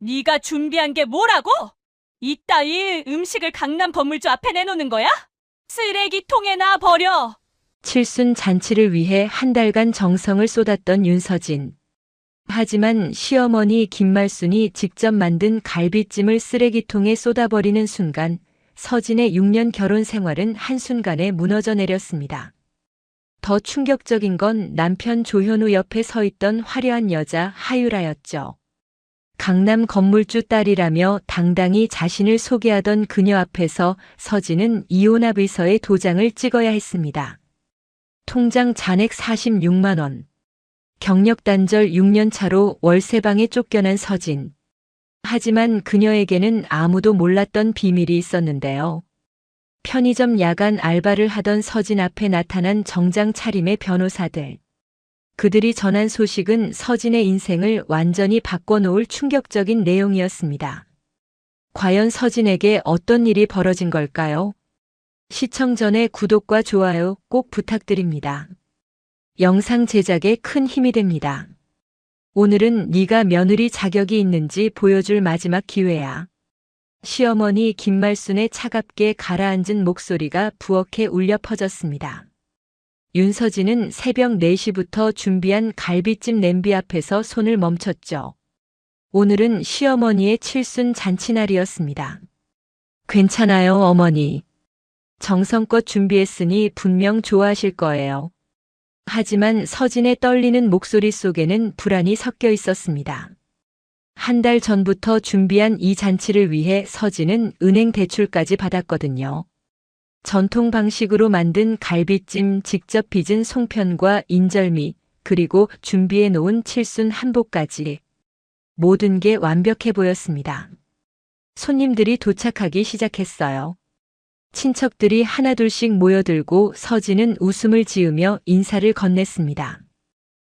네가 준비한 게 뭐라고? 이따위 음식을 강남 건물주 앞에 내놓는 거야? 쓰레기통에나 버려. 칠순 잔치를 위해 한 달간 정성을 쏟았던 윤서진. 하지만 시어머니 김말순이 직접 만든 갈비찜을 쓰레기통에 쏟아버리는 순간 서진의 6년 결혼 생활은 한순간에 무너져 내렸습니다. 더 충격적인 건 남편 조현우 옆에 서 있던 화려한 여자 하유라였죠. 강남 건물주 딸이라며 당당히 자신을 소개하던 그녀 앞에서 서진은 이혼합의서에 도장을 찍어야 했습니다. 통장 잔액 46만 원. 경력 단절 6년 차로 월세방에 쫓겨난 서진. 하지만 그녀에게는 아무도 몰랐던 비밀이 있었는데요. 편의점 야간 알바를 하던 서진 앞에 나타난 정장 차림의 변호사들. 그들이 전한 소식은 서진의 인생을 완전히 바꿔놓을 충격적인 내용이었습니다. 과연 서진에게 어떤 일이 벌어진 걸까요? 시청 전에 구독과 좋아요 꼭 부탁드립니다. 영상 제작에 큰 힘이 됩니다. 오늘은 네가 며느리 자격이 있는지 보여줄 마지막 기회야. 시어머니 김말순의 차갑게 가라앉은 목소리가 부엌에 울려 퍼졌습니다. 윤서진은 새벽 4시부터 준비한 갈비찜 냄비 앞에서 손을 멈췄죠. 오늘은 시어머니의 칠순 잔치날이었습니다. 괜찮아요, 어머니. 정성껏 준비했으니 분명 좋아하실 거예요. 하지만 서진의 떨리는 목소리 속에는 불안이 섞여 있었습니다. 한 달 전부터 준비한 이 잔치를 위해 서진은 은행 대출까지 받았거든요. 전통 방식으로 만든 갈비찜, 직접 빚은 송편과 인절미, 그리고 준비해 놓은 칠순 한복까지. 모든 게 완벽해 보였습니다. 손님들이 도착하기 시작했어요. 친척들이 하나둘씩 모여들고 서진은 웃음을 지으며 인사를 건넸습니다.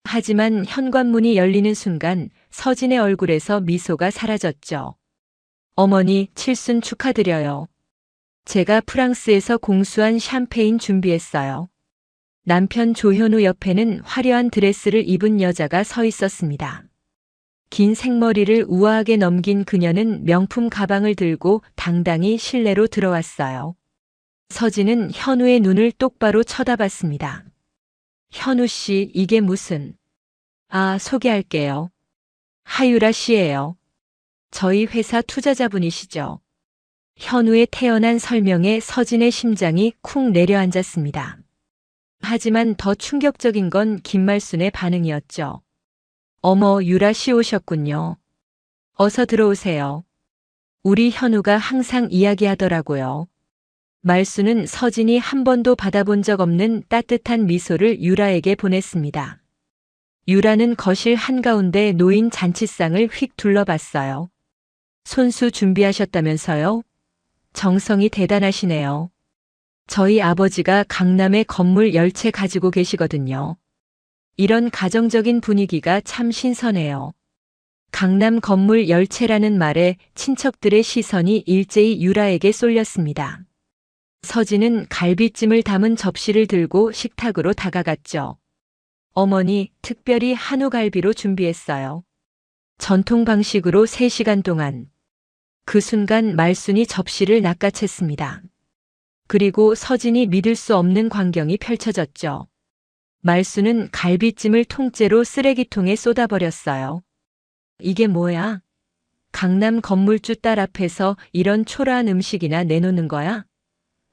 하지만 현관문이 열리는 순간 서진의 얼굴에서 미소가 사라졌죠. 어머니, 칠순 축하드려요. 제가 프랑스에서 공수한 샴페인 준비했어요. 남편 조현우 옆에는 화려한 드레스를 입은 여자가 서 있었습니다. 긴 생머리를 우아하게 넘긴 그녀는 명품 가방을 들고 당당히 실내로 들어왔어요. 서진은 현우의 눈을 똑바로 쳐다봤습니다. 현우 씨, 이게 무슨... 소개할게요. 하유라 씨예요. 저희 회사 투자자분이시죠. 현우의 태연한 설명에 서진의 심장이 쿵 내려앉았습니다. 하지만 더 충격적인 건 김말순의 반응이었죠. 어머, 유라 씨 오셨군요. 어서 들어오세요. 우리 현우가 항상 이야기하더라고요. 말순은 서진이 한 번도 받아본 적 없는 따뜻한 미소를 유라에게 보냈습니다. 유라는 거실 한가운데 놓인 잔치상을 휙 둘러봤어요. 손수 준비하셨다면서요? 정성이 대단하시네요. 저희 아버지가 강남에 건물 10채 가지고 계시거든요. 이런 가정적인 분위기가 참 신선해요. 강남 건물 10채라는 말에 친척들의 시선이 일제히 유라에게 쏠렸습니다. 서진은 갈비찜을 담은 접시를 들고 식탁으로 다가갔죠. 어머니, 특별히 한우갈비로 준비했어요. 전통 방식으로 3시간 동안. 그 순간 말순이 접시를 낚아챘습니다. 그리고 서진이 믿을 수 없는 광경이 펼쳐졌죠. 말순은 갈비찜을 통째로 쓰레기통에 쏟아버렸어요. 이게 뭐야? 강남 건물주 딸 앞에서 이런 초라한 음식이나 내놓는 거야?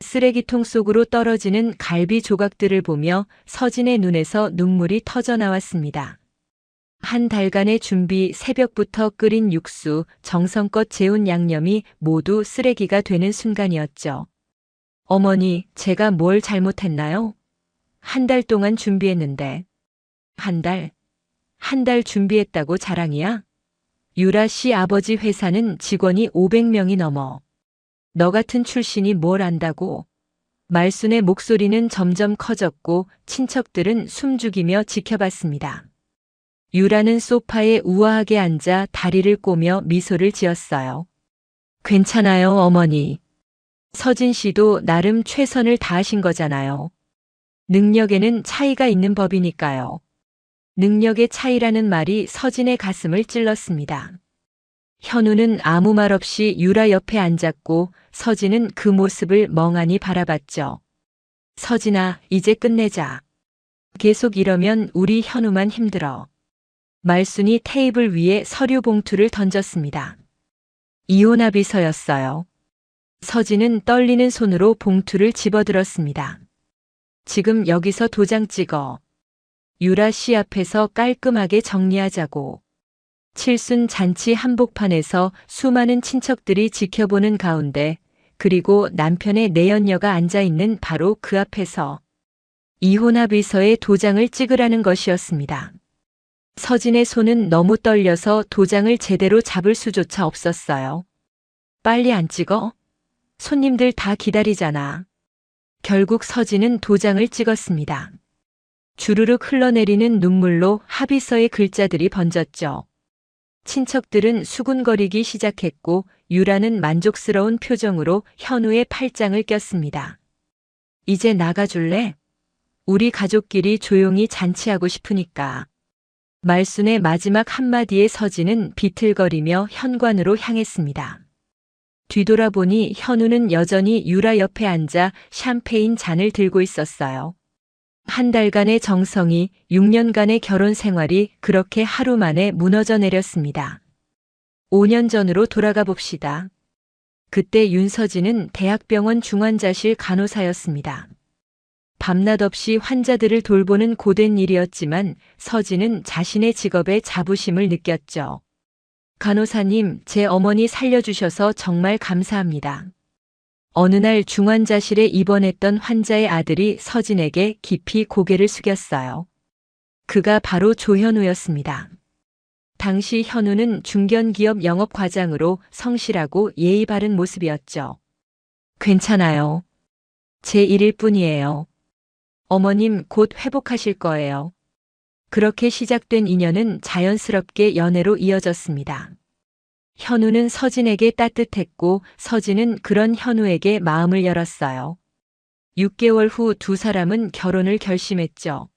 쓰레기통 속으로 떨어지는 갈비 조각들을 보며 서진의 눈에서 눈물이 터져 나왔습니다. 한 달간의 준비, 새벽부터 끓인 육수, 정성껏 재운 양념이 모두 쓰레기가 되는 순간이었죠. 어머니, 제가 뭘 잘못했나요? 한 달 동안 준비했는데. 한 달 준비했다고 자랑이야? 유라 씨 아버지 회사는 직원이 500명이 넘어. 너 같은 출신이 뭘 안다고? 말순의 목소리는 점점 커졌고 친척들은 숨죽이며 지켜봤습니다. 유라는 소파에 우아하게 앉아 다리를 꼬며 미소를 지었어요. 괜찮아요, 어머니. 서진 씨도 나름 최선을 다하신 거잖아요. 능력에는 차이가 있는 법이니까요. 능력의 차이라는 말이 서진의 가슴을 찔렀습니다. 현우는 아무 말 없이 유라 옆에 앉았고 서진은 그 모습을 멍하니 바라봤죠. 서진아, 이제 끝내자. 계속 이러면 우리 현우만 힘들어. 말순이 테이블 위에 서류 봉투를 던졌습니다. 이혼 합의서였어요. 서진은 떨리는 손으로 봉투를 집어들었습니다. 지금 여기서 도장 찍어. 유라 씨 앞에서 깔끔하게 정리하자고. 칠순 잔치 한복판에서 수많은 친척들이 지켜보는 가운데 그리고 남편의 내연녀가 앉아있는 바로 그 앞에서 이혼 합의서에 도장을 찍으라는 것이었습니다. 서진의 손은 너무 떨려서 도장을 제대로 잡을 수조차 없었어요. 빨리 안 찍어? 손님들 다 기다리잖아. 결국 서진은 도장을 찍었습니다. 주르륵 흘러내리는 눈물로 합의서의 글자들이 번졌죠. 친척들은 수군거리기 시작했고 유라는 만족스러운 표정으로 현우의 팔짱을 꼈습니다. 이제 나가줄래? 우리 가족끼리 조용히 잔치하고 싶으니까. 말순의 마지막 한마디에 서진은 비틀거리며 현관으로 향했습니다. 뒤돌아보니 현우는 여전히 유라 옆에 앉아 샴페인 잔을 들고 있었어요. 한 달간의 정성이 6년간의 결혼 생활이 그렇게 하루 만에 무너져 내렸습니다. 5년 전으로 돌아가 봅시다. 그때 윤서진은 대학병원 중환자실 간호사였습니다. 밤낮 없이 환자들을 돌보는 고된 일이었지만 서진은 자신의 직업에 자부심을 느꼈죠. 간호사님, 제 어머니 살려주셔서 정말 감사합니다. 어느 날 중환자실에 입원했던 환자의 아들이 서진에게 깊이 고개를 숙였어요. 그가 바로 조현우였습니다. 당시 현우는 중견기업 영업과장으로 성실하고 예의 바른 모습이었죠. 괜찮아요. 제 일일 뿐이에요. 어머님 곧 회복하실 거예요. 그렇게 시작된 인연은 자연스럽게 연애로 이어졌습니다. 현우는 서진에게 따뜻했고 서진은 그런 현우에게 마음을 열었어요. 6개월 후 두 사람은 결혼을 결심했죠.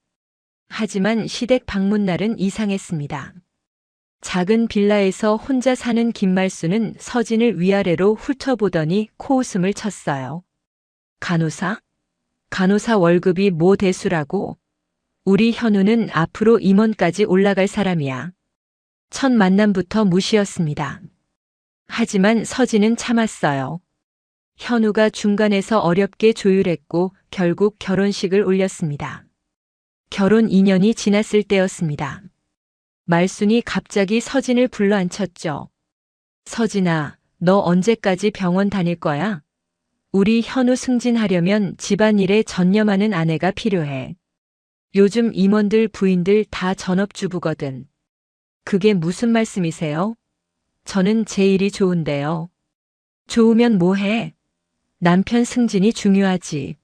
하지만 시댁 방문날은 이상했습니다. 작은 빌라에서 혼자 사는 김말수는 서진을 위아래로 훑어보더니 코웃음을 쳤어요. 간호사? 간호사 월급이 뭐 대수라고? 우리 현우는 앞으로 임원까지 올라갈 사람이야. 첫 만남부터 무시였습니다. 하지만 서진은 참았어요. 현우가 중간에서 어렵게 조율했고 결국 결혼식을 올렸습니다. 결혼 2년이 지났을 때였습니다. 말순이 갑자기 서진을 불러 앉혔죠. 서진아, 너 언제까지 병원 다닐 거야? 우리 현우 승진하려면 집안일에 전념하는 아내가 필요해. 요즘 임원들 부인들 다 전업주부거든. 그게 무슨 말씀이세요? 저는 제 일이 좋은데요. 좋으면 뭐해? 남편 승진이 중요하지.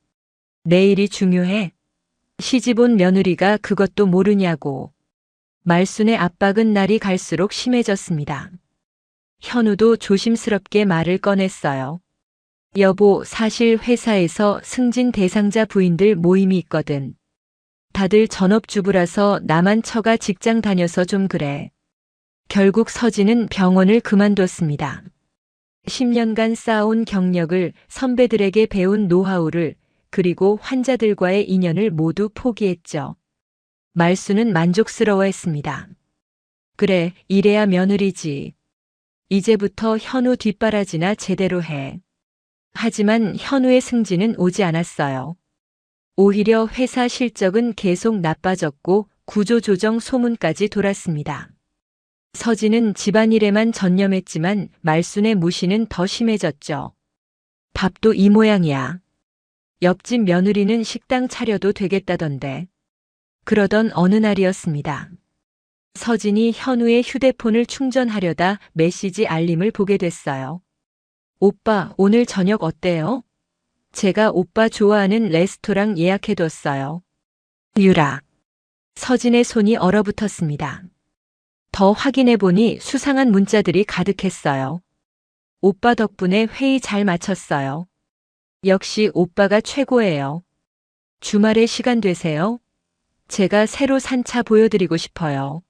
내 일이 중요해. 시집온 며느리가 그것도 모르냐고. 말순의 압박은 날이 갈수록 심해졌습니다. 현우도 조심스럽게 말을 꺼냈어요. 여보, 사실 회사에서 승진 대상자 부인들 모임이 있거든. 다들 전업주부라서 나만 처가 직장 다녀서 좀 그래. 결국 서진은 병원을 그만뒀습니다. 10년간 쌓아온 경력을, 선배들에게 배운 노하우를, 그리고 환자들과의 인연을 모두 포기했죠. 말수는 만족스러워했습니다. 그래, 이래야 며느리지. 이제부터 현우 뒷바라지나 제대로 해. 하지만 현우의 승진은 오지 않았어요. 오히려 회사 실적은 계속 나빠졌고 구조조정 소문까지 돌았습니다. 서진은 집안일에만 전념했지만 말순의 무시는 더 심해졌죠. 밥도 이 모양이야. 옆집 며느리는 식당 차려도 되겠다던데. 그러던 어느 날이었습니다. 서진이 현우의 휴대폰을 충전하려다 메시지 알림을 보게 됐어요. 오빠, 오늘 저녁 어때요? 제가 오빠 좋아하는 레스토랑 예약해뒀어요. 유라. 서진의 손이 얼어붙었습니다. 더 확인해보니 수상한 문자들이 가득했어요. 오빠 덕분에 회의 잘 마쳤어요. 역시 오빠가 최고예요. 주말에 시간 되세요? 제가 새로 산 차 보여드리고 싶어요.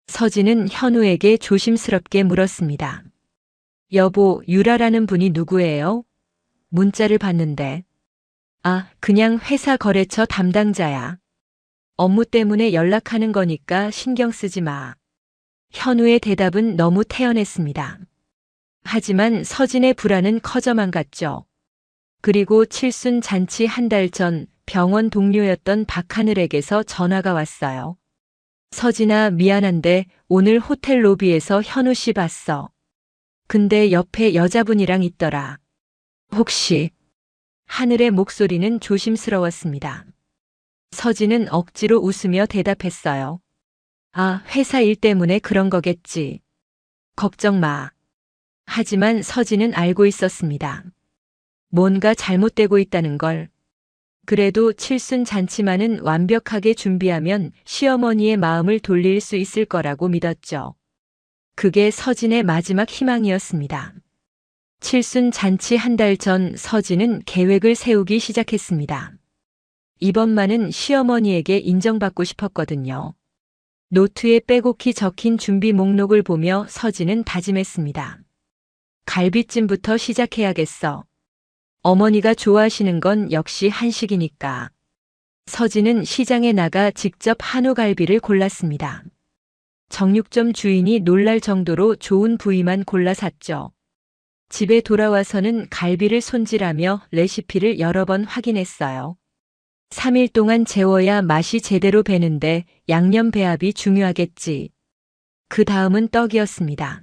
서진은 현우에게 조심스럽게 물었습니다. 여보, 유라라는 분이 누구예요? 문자를 봤는데. 아, 그냥 회사 거래처 담당자야. 업무 때문에 연락하는 거니까 신경 쓰지 마. 현우의 대답은 너무 태연했습니다. 하지만 서진의 불안은 커져만 갔죠. 그리고 칠순 잔치 한 달 전 병원 동료였던 박하늘에게서 전화가 왔어요. 서진아, 미안한데 오늘 호텔 로비에서 현우 씨 봤어. 근데 옆에 여자분이랑 있더라. 혹시? 하늘의 목소리는 조심스러웠습니다. 서진은 억지로 웃으며 대답했어요. 아, 회사 일 때문에 그런 거겠지. 걱정 마. 하지만 서진은 알고 있었습니다. 뭔가 잘못되고 있다는 걸. 그래도 칠순 잔치만은 완벽하게 준비하면 시어머니의 마음을 돌릴 수 있을 거라고 믿었죠. 그게 서진의 마지막 희망이었습니다. 칠순 잔치 한 달 전 서진은 계획을 세우기 시작했습니다. 이번만은 시어머니에게 인정받고 싶었거든요. 노트에 빼곡히 적힌 준비 목록을 보며 서진은 다짐했습니다. 갈비찜부터 시작해야겠어. 어머니가 좋아하시는 건 역시 한식이니까. 서진은 시장에 나가 직접 한우갈비를 골랐습니다. 정육점 주인이 놀랄 정도로 좋은 부위만 골라 샀죠. 집에 돌아와서는 갈비를 손질하며 레시피를 여러 번 확인했어요. 3일 동안 재워야 맛이 제대로 배는데 양념 배합이 중요하겠지. 그 다음은 떡이었습니다.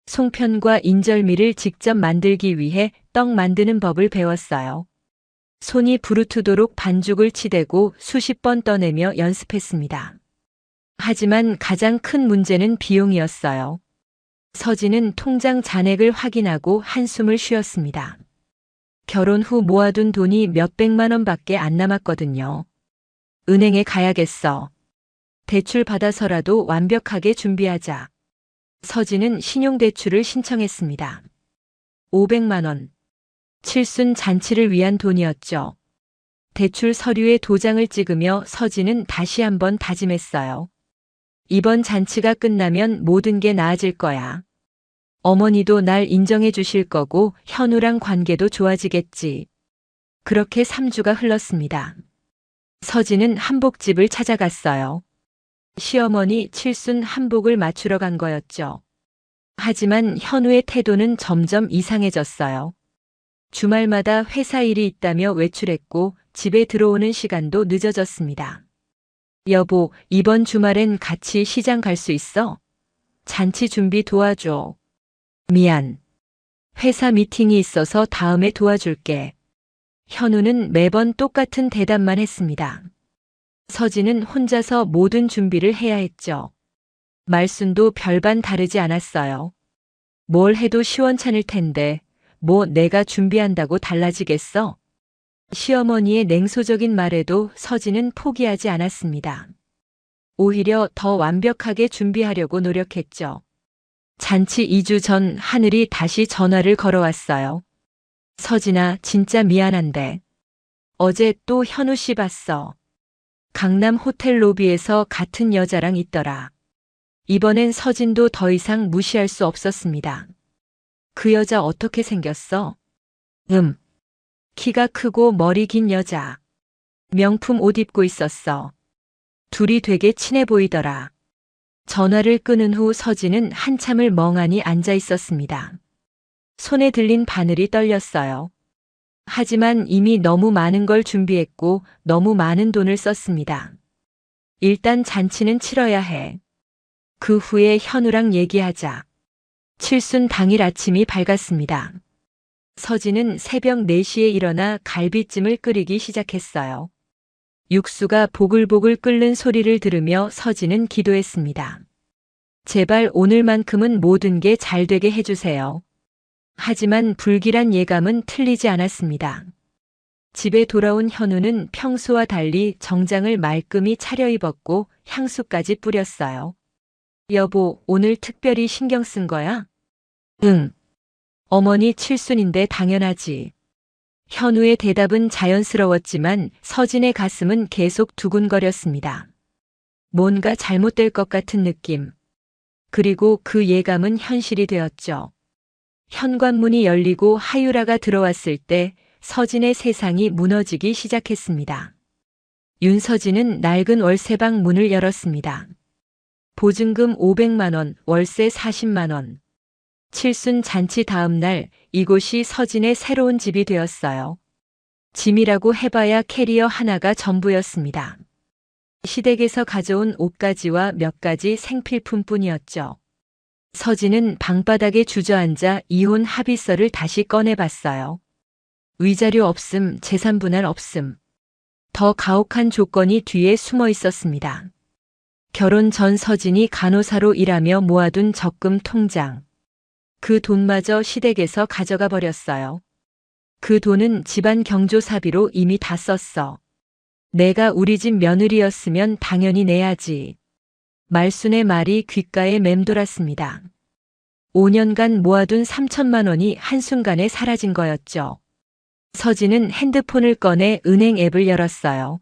송편과 인절미를 직접 만들기 위해 떡 만드는 법을 배웠어요. 손이 부르트도록 반죽을 치대고 수십 번 떠내며 연습했습니다. 하지만 가장 큰 문제는 비용이었어요. 서진은 통장 잔액을 확인하고 한숨을 쉬었습니다. 결혼 후 모아둔 돈이 몇백만 원밖에 안 남았거든요. 은행에 가야겠어. 대출 받아서라도 완벽하게 준비하자. 서진은 신용대출을 신청했습니다. 500만 원. 칠순 잔치를 위한 돈이었죠. 대출 서류에 도장을 찍으며 서진은 다시 한번 다짐했어요. 이번 잔치가 끝나면 모든 게 나아질 거야. 어머니도 날 인정해 주실 거고 현우랑 관계도 좋아지겠지. 그렇게 3주가 흘렀습니다. 서진은 한복집을 찾아갔어요. 시어머니 칠순 한복을 맞추러 간 거였죠. 하지만 현우의 태도는 점점 이상해졌어요. 주말마다 회사 일이 있다며 외출했고 집에 들어오는 시간도 늦어졌습니다. 여보, 이번 주말엔 같이 시장 갈 수 있어? 잔치 준비 도와줘. 미안. 회사 미팅이 있어서 다음에 도와줄게. 현우는 매번 똑같은 대답만 했습니다. 서진은 혼자서 모든 준비를 해야 했죠. 말순도 별반 다르지 않았어요. 뭘 해도 시원찮을 텐데, 뭐 내가 준비한다고 달라지겠어? 시어머니의 냉소적인 말에도 서진은 포기하지 않았습니다. 오히려 더 완벽하게 준비하려고 노력했죠. 잔치 2주 전 하늘이 다시 전화를 걸어왔어요. 서진아, 진짜 미안한데. 어제 또 현우 씨 봤어. 강남 호텔 로비에서 같은 여자랑 있더라. 이번엔 서진도 더 이상 무시할 수 없었습니다. 그 여자 어떻게 생겼어? 키가 크고 머리 긴 여자. 명품 옷 입고 있었어. 둘이 되게 친해 보이더라. 전화를 끊은 후 서진은 한참을 멍하니 앉아 있었습니다. 손에 들린 바늘이 떨렸어요. 하지만 이미 너무 많은 걸 준비했고 너무 많은 돈을 썼습니다. 일단 잔치는 치러야 해. 그 후에 현우랑 얘기하자. 칠순 당일 아침이 밝았습니다. 서진은 새벽 4시에 일어나 갈비찜을 끓이기 시작했어요. 육수가 보글보글 끓는 소리를 들으며 서진은 기도했습니다. 제발 오늘만큼은 모든 게 잘 되게 해주세요. 하지만 불길한 예감은 틀리지 않았습니다. 집에 돌아온 현우는 평소와 달리 정장을 말끔히 차려입었고 향수까지 뿌렸어요. 여보, 오늘 특별히 신경 쓴 거야? 응. 어머니 칠순인데 당연하지. 현우의 대답은 자연스러웠지만 서진의 가슴은 계속 두근거렸습니다. 뭔가 잘못될 것 같은 느낌. 그리고 그 예감은 현실이 되었죠. 현관문이 열리고 하유라가 들어왔을 때 서진의 세상이 무너지기 시작했습니다. 윤서진은 낡은 월세방 문을 열었습니다. 보증금 500만 원, 월세 40만 원. 칠순 잔치 다음 날 이곳이 서진의 새로운 집이 되었어요. 짐이라고 해봐야 캐리어 하나가 전부였습니다. 시댁에서 가져온 옷가지와 몇 가지 생필품뿐이었죠. 서진은 방바닥에 주저앉아 이혼 합의서를 다시 꺼내봤어요. 위자료 없음, 재산 분할 없음. 더 가혹한 조건이 뒤에 숨어 있었습니다. 결혼 전 서진이 간호사로 일하며 모아둔 적금 통장. 그 돈마저 시댁에서 가져가 버렸어요. 그 돈은 집안 경조사비로 이미 다 썼어. 내가 우리 집 며느리였으면 당연히 내야지. 말순의 말이 귓가에 맴돌았습니다. 5년간 모아둔 3천만 원이 한순간에 사라진 거였죠. 서진은 핸드폰을 꺼내 은행 앱을 열었어요.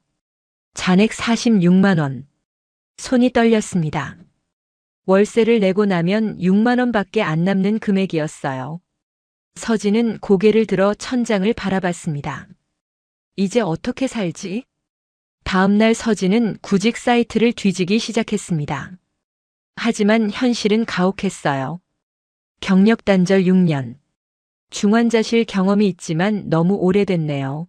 잔액 46만 원. 손이 떨렸습니다. 월세를 내고 나면 6만 원밖에 안 남는 금액이었어요. 서진은 고개를 들어 천장을 바라봤습니다. 이제 어떻게 살지? 다음 날 서진은 구직 사이트를 뒤지기 시작했습니다. 하지만 현실은 가혹했어요. 경력 단절 6년. 중환자실 경험이 있지만 너무 오래됐네요.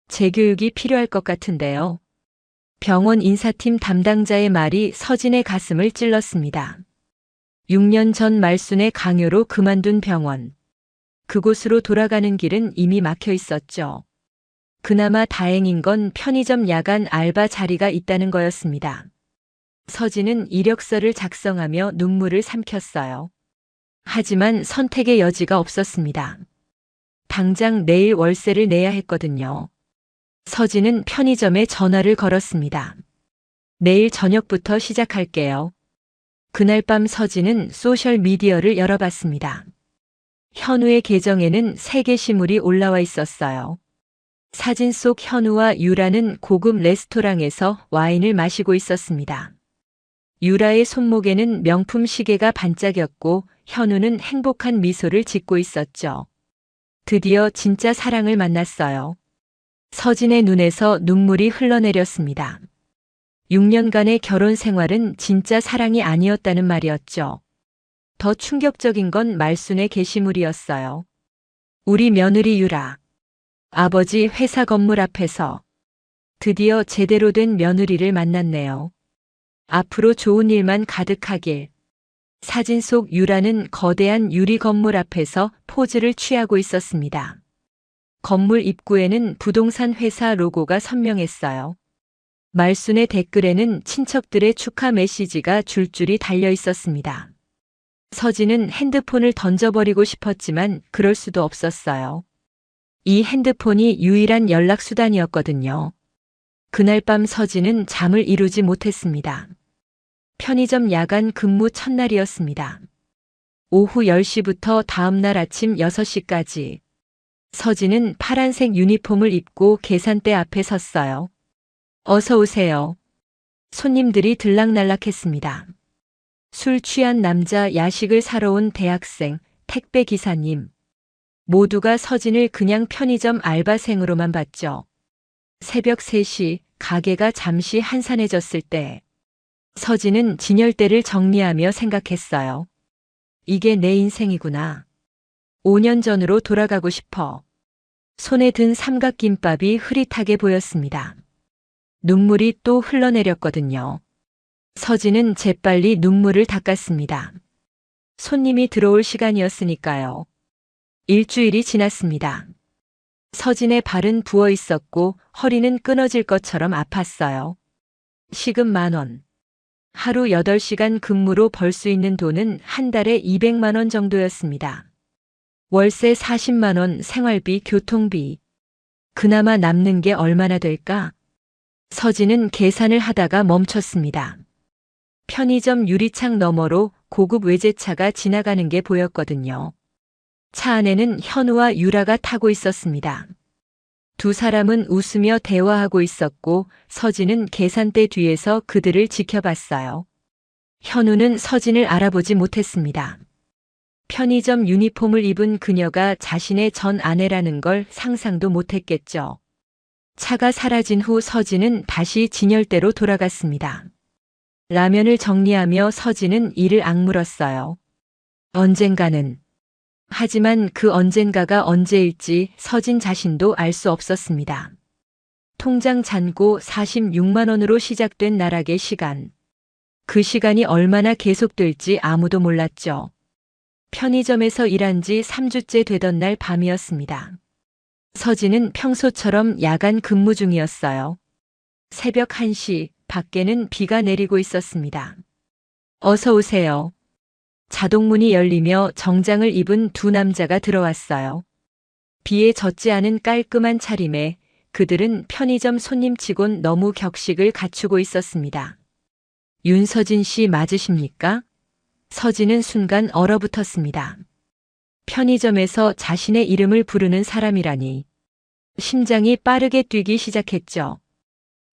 재교육이 필요할 것 같은데요. 병원 인사팀 담당자의 말이 서진의 가슴을 찔렀습니다. 6년 전 말순의 강요로 그만둔 병원. 그곳으로 돌아가는 길은 이미 막혀 있었죠. 그나마 다행인 건 편의점 야간 알바 자리가 있다는 거였습니다. 서진은 이력서를 작성하며 눈물을 삼켰어요. 하지만 선택의 여지가 없었습니다. 당장 내일 월세를 내야 했거든요. 서진은 편의점에 전화를 걸었습니다. 내일 저녁부터 시작할게요. 그날 밤 서진은 소셜미디어를 열어봤습니다. 현우의 계정에는 세 게시물이 올라와 있었어요. 사진 속 현우와 유라는 고급 레스토랑에서 와인을 마시고 있었습니다. 유라의 손목에는 명품 시계가 반짝였고 현우는 행복한 미소를 짓고 있었죠. 드디어 진짜 사랑을 만났어요. 서진의 눈에서 눈물이 흘러내렸습니다. 6년간의 결혼 생활은 진짜 사랑이 아니었다는 말이었죠. 더 충격적인 건 말순의 게시물이었어요. 우리 며느리 유라. 아버지 회사 건물 앞에서 드디어 제대로 된 며느리를 만났네요. 앞으로 좋은 일만 가득하길. 사진 속 유라는 거대한 유리 건물 앞에서 포즈를 취하고 있었습니다. 건물 입구에는 부동산 회사 로고가 선명했어요. 말순의 댓글에는 친척들의 축하 메시지가 줄줄이 달려 있었습니다. 서진은 핸드폰을 던져버리고 싶었지만 그럴 수도 없었어요. 이 핸드폰이 유일한 연락수단이었거든요. 그날 밤 서진은 잠을 이루지 못했습니다. 편의점 야간 근무 첫날이었습니다. 오후 10시부터 다음날 아침 6시까지. 서진은 파란색 유니폼을 입고 계산대 앞에 섰어요. 어서 오세요. 손님들이 들락날락했습니다. 술 취한 남자, 야식을 사러 온 대학생, 택배 기사님. 모두가 서진을 그냥 편의점 알바생으로만 봤죠. 새벽 3시 가게가 잠시 한산해졌을 때 서진은 진열대를 정리하며 생각했어요. 이게 내 인생이구나. 5년 전으로 돌아가고 싶어. 손에 든 삼각김밥이 흐릿하게 보였습니다. 눈물이 또 흘러내렸거든요. 서진은 재빨리 눈물을 닦았습니다. 손님이 들어올 시간이었으니까요. 일주일이 지났습니다. 서진의 발은 부어 있었고 허리는 끊어질 것처럼 아팠어요. 시급 10,000원. 하루 8시간 근무로 벌 수 있는 돈은 한 달에 200만 원 정도였습니다. 월세 40만 원, 생활비, 교통비. 그나마 남는 게 얼마나 될까? 서진은 계산을 하다가 멈췄습니다. 편의점 유리창 너머로 고급 외제차가 지나가는 게 보였거든요. 차 안에는 현우와 유라가 타고 있었습니다. 두 사람은 웃으며 대화하고 있었고 서진은 계산대 뒤에서 그들을 지켜봤어요. 현우는 서진을 알아보지 못했습니다. 편의점 유니폼을 입은 그녀가 자신의 전 아내라는 걸 상상도 못했겠죠. 차가 사라진 후 서진은 다시 진열대로 돌아갔습니다. 라면을 정리하며 서진은 이를 악물었어요. 언젠가는. 하지만 그 언젠가가 언제일지 서진 자신도 알 수 없었습니다. 통장 잔고 46만 원으로 시작된 나락의 시간. 그 시간이 얼마나 계속될지 아무도 몰랐죠. 편의점에서 일한 지 3주째 되던 날 밤이었습니다. 서진은 평소처럼 야간 근무 중이었어요. 새벽 1시, 밖에는 비가 내리고 있었습니다. 어서 오세요. 자동문이 열리며 정장을 입은 두 남자가 들어왔어요. 비에 젖지 않은 깔끔한 차림에 그들은 편의점 손님치곤 너무 격식을 갖추고 있었습니다. 윤서진 씨 맞으십니까? 서진은 순간 얼어붙었습니다. 편의점에서 자신의 이름을 부르는 사람이라니. 심장이 빠르게 뛰기 시작했죠.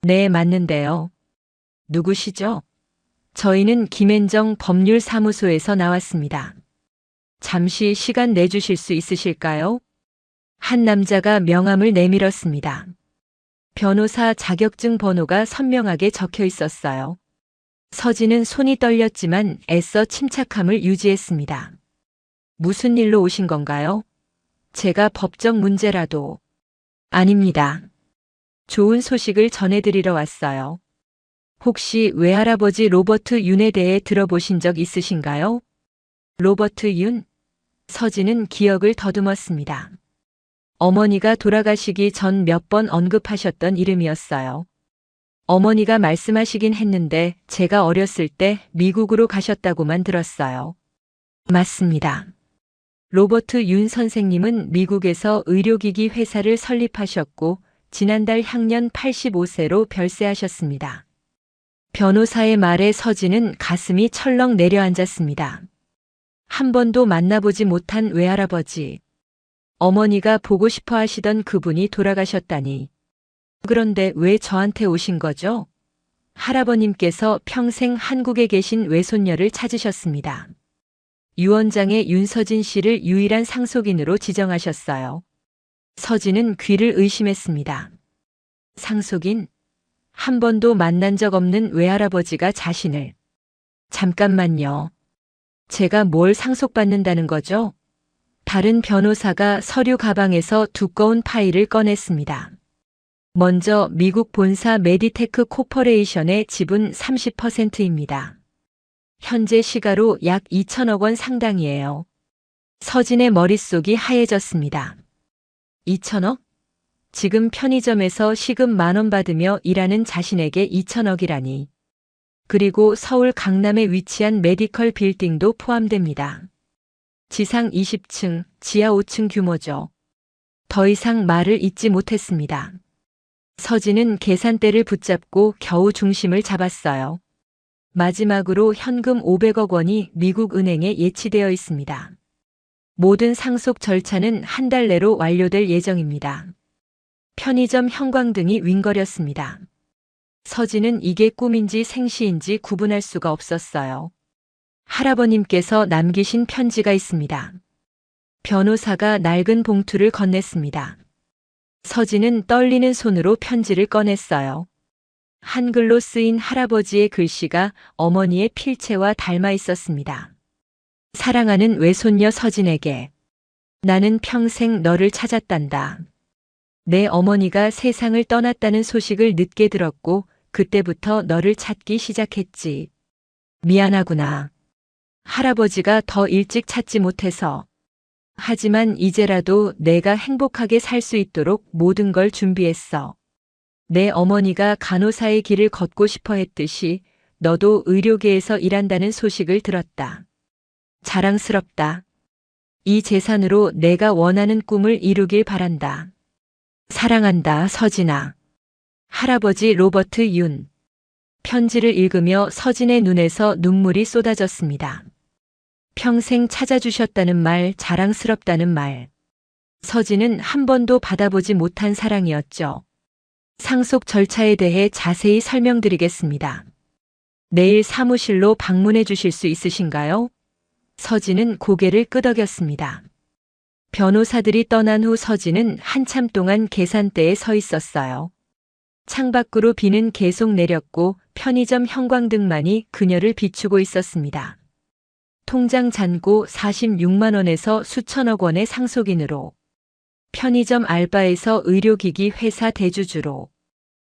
네, 맞는데요. 누구시죠? 저희는 김앤정 법률사무소에서 나왔습니다. 잠시 시간 내주실 수 있으실까요? 한 남자가 명함을 내밀었습니다. 변호사 자격증 번호가 선명하게 적혀 있었어요. 서진은 손이 떨렸지만 애써 침착함을 유지했습니다. 무슨 일로 오신 건가요? 제가 법적 문제라도. 아닙니다. 좋은 소식을 전해드리러 왔어요. 혹시 외할아버지 로버트 윤에 대해 들어보신 적 있으신가요? 로버트 윤? 서진은 기억을 더듬었습니다. 어머니가 돌아가시기 전 몇 번 언급하셨던 이름이었어요. 어머니가 말씀하시긴 했는데 제가 어렸을 때 미국으로 가셨다고만 들었어요. 맞습니다. 로버트 윤 선생님은 미국에서 의료기기 회사를 설립하셨고 지난달 향년 85세로 별세하셨습니다. 변호사의 말에 서진은 가슴이 철렁 내려앉았습니다. 한 번도 만나보지 못한 외할아버지. 어머니가 보고 싶어 하시던 그분이 돌아가셨다니. 그런데 왜 저한테 오신 거죠? 할아버님께서 평생 한국에 계신 외손녀를 찾으셨습니다. 유언장에 윤서진 씨를 유일한 상속인으로 지정하셨어요. 서진은 귀를 의심했습니다. 상속인? 한 번도 만난 적 없는 외할아버지가 자신을. 잠깐만요. 제가 뭘 상속받는다는 거죠? 다른 변호사가 서류 가방에서 두꺼운 파일을 꺼냈습니다. 먼저 미국 본사 메디테크 코퍼레이션의 지분 30%입니다. 현재 시가로 약 2천억 원 상당이에요. 서진의 머릿속이 하얘졌습니다. 2천억? 지금 편의점에서 시급 10,000원 받으며 일하는 자신에게 2천억이라니. 그리고 서울 강남에 위치한 메디컬 빌딩도 포함됩니다. 지상 20층, 지하 5층 규모죠. 더 이상 말을 잇지 못했습니다. 서진은 계산대를 붙잡고 겨우 중심을 잡았어요. 마지막으로 현금 500억 원이 미국 은행에 예치되어 있습니다. 모든 상속 절차는 한 달 내로 완료될 예정입니다. 편의점 형광등이 윙거렸습니다. 서진은 이게 꿈인지 생시인지 구분할 수가 없었어요. 할아버님께서 남기신 편지가 있습니다. 변호사가 낡은 봉투를 건넸습니다. 서진은 떨리는 손으로 편지를 꺼냈어요. 한글로 쓰인 할아버지의 글씨가 어머니의 필체와 닮아 있었습니다. 사랑하는 외손녀 서진에게. 나는 평생 너를 찾았단다. 내 어머니가 세상을 떠났다는 소식을 늦게 들었고 그때부터 너를 찾기 시작했지. 미안하구나. 할아버지가 더 일찍 찾지 못해서. 하지만 이제라도 내가 행복하게 살 수 있도록 모든 걸 준비했어. 내 어머니가 간호사의 길을 걷고 싶어 했듯이 너도 의료계에서 일한다는 소식을 들었다. 자랑스럽다. 이 재산으로 내가 원하는 꿈을 이루길 바란다. 사랑한다, 서진아. 할아버지 로버트 윤. 편지를 읽으며 서진의 눈에서 눈물이 쏟아졌습니다. 평생 찾아주셨다는 말, 자랑스럽다는 말. 서진은 한 번도 받아보지 못한 사랑이었죠. 상속 절차에 대해 자세히 설명드리겠습니다. 내일 사무실로 방문해 주실 수 있으신가요? 서진은 고개를 끄덕였습니다. 변호사들이 떠난 후 서진은 한참 동안 계산대에 서 있었어요. 창밖으로 비는 계속 내렸고 편의점 형광등만이 그녀를 비추고 있었습니다. 통장 잔고 46만 원에서 수천억 원의 상속인으로, 편의점 알바에서 의료기기 회사 대주주로,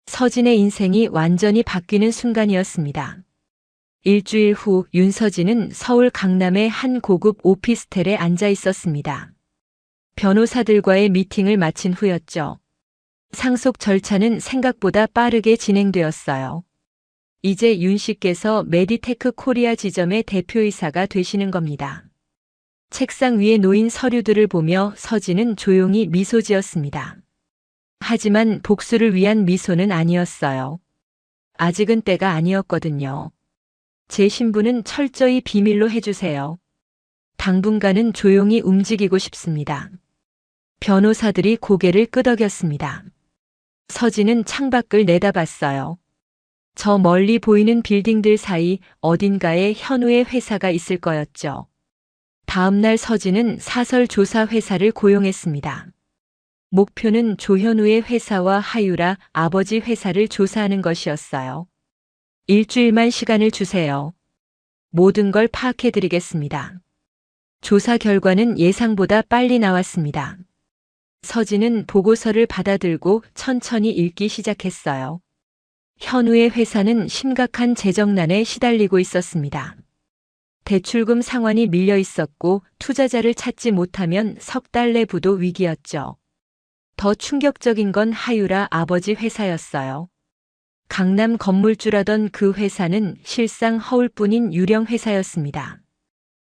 서진의 인생이 완전히 바뀌는 순간이었습니다. 일주일 후 윤서진은 서울 강남의 한 고급 오피스텔에 앉아 있었습니다. 변호사들과의 미팅을 마친 후였죠. 상속 절차는 생각보다 빠르게 진행되었어요. 이제 윤 씨께서 메디테크 코리아 지점의 대표이사가 되시는 겁니다. 책상 위에 놓인 서류들을 보며 서진은 조용히 미소 지었습니다. 하지만 복수를 위한 미소는 아니었어요. 아직은 때가 아니었거든요. 제 신분은 철저히 비밀로 해주세요. 당분간은 조용히 움직이고 싶습니다. 변호사들이 고개를 끄덕였습니다. 서진은 창밖을 내다봤어요. 저 멀리 보이는 빌딩들 사이 어딘가에 현우의 회사가 있을 거였죠. 다음 날 서진은 사설 조사 회사를 고용했습니다. 목표는 조현우의 회사와 하유라 아버지 회사를 조사하는 것이었어요. 일주일만 시간을 주세요. 모든 걸 파악해드리겠습니다. 조사 결과는 예상보다 빨리 나왔습니다. 서진은 보고서를 받아들고 천천히 읽기 시작했어요. 현우의 회사는 심각한 재정난에 시달리고 있었습니다. 대출금 상환이 밀려 있었고 투자자를 찾지 못하면 석 달 내 부도 위기였죠. 더 충격적인 건 하유라 아버지 회사였어요. 강남 건물주라던 그 회사는 실상 허울뿐인 유령 회사였습니다.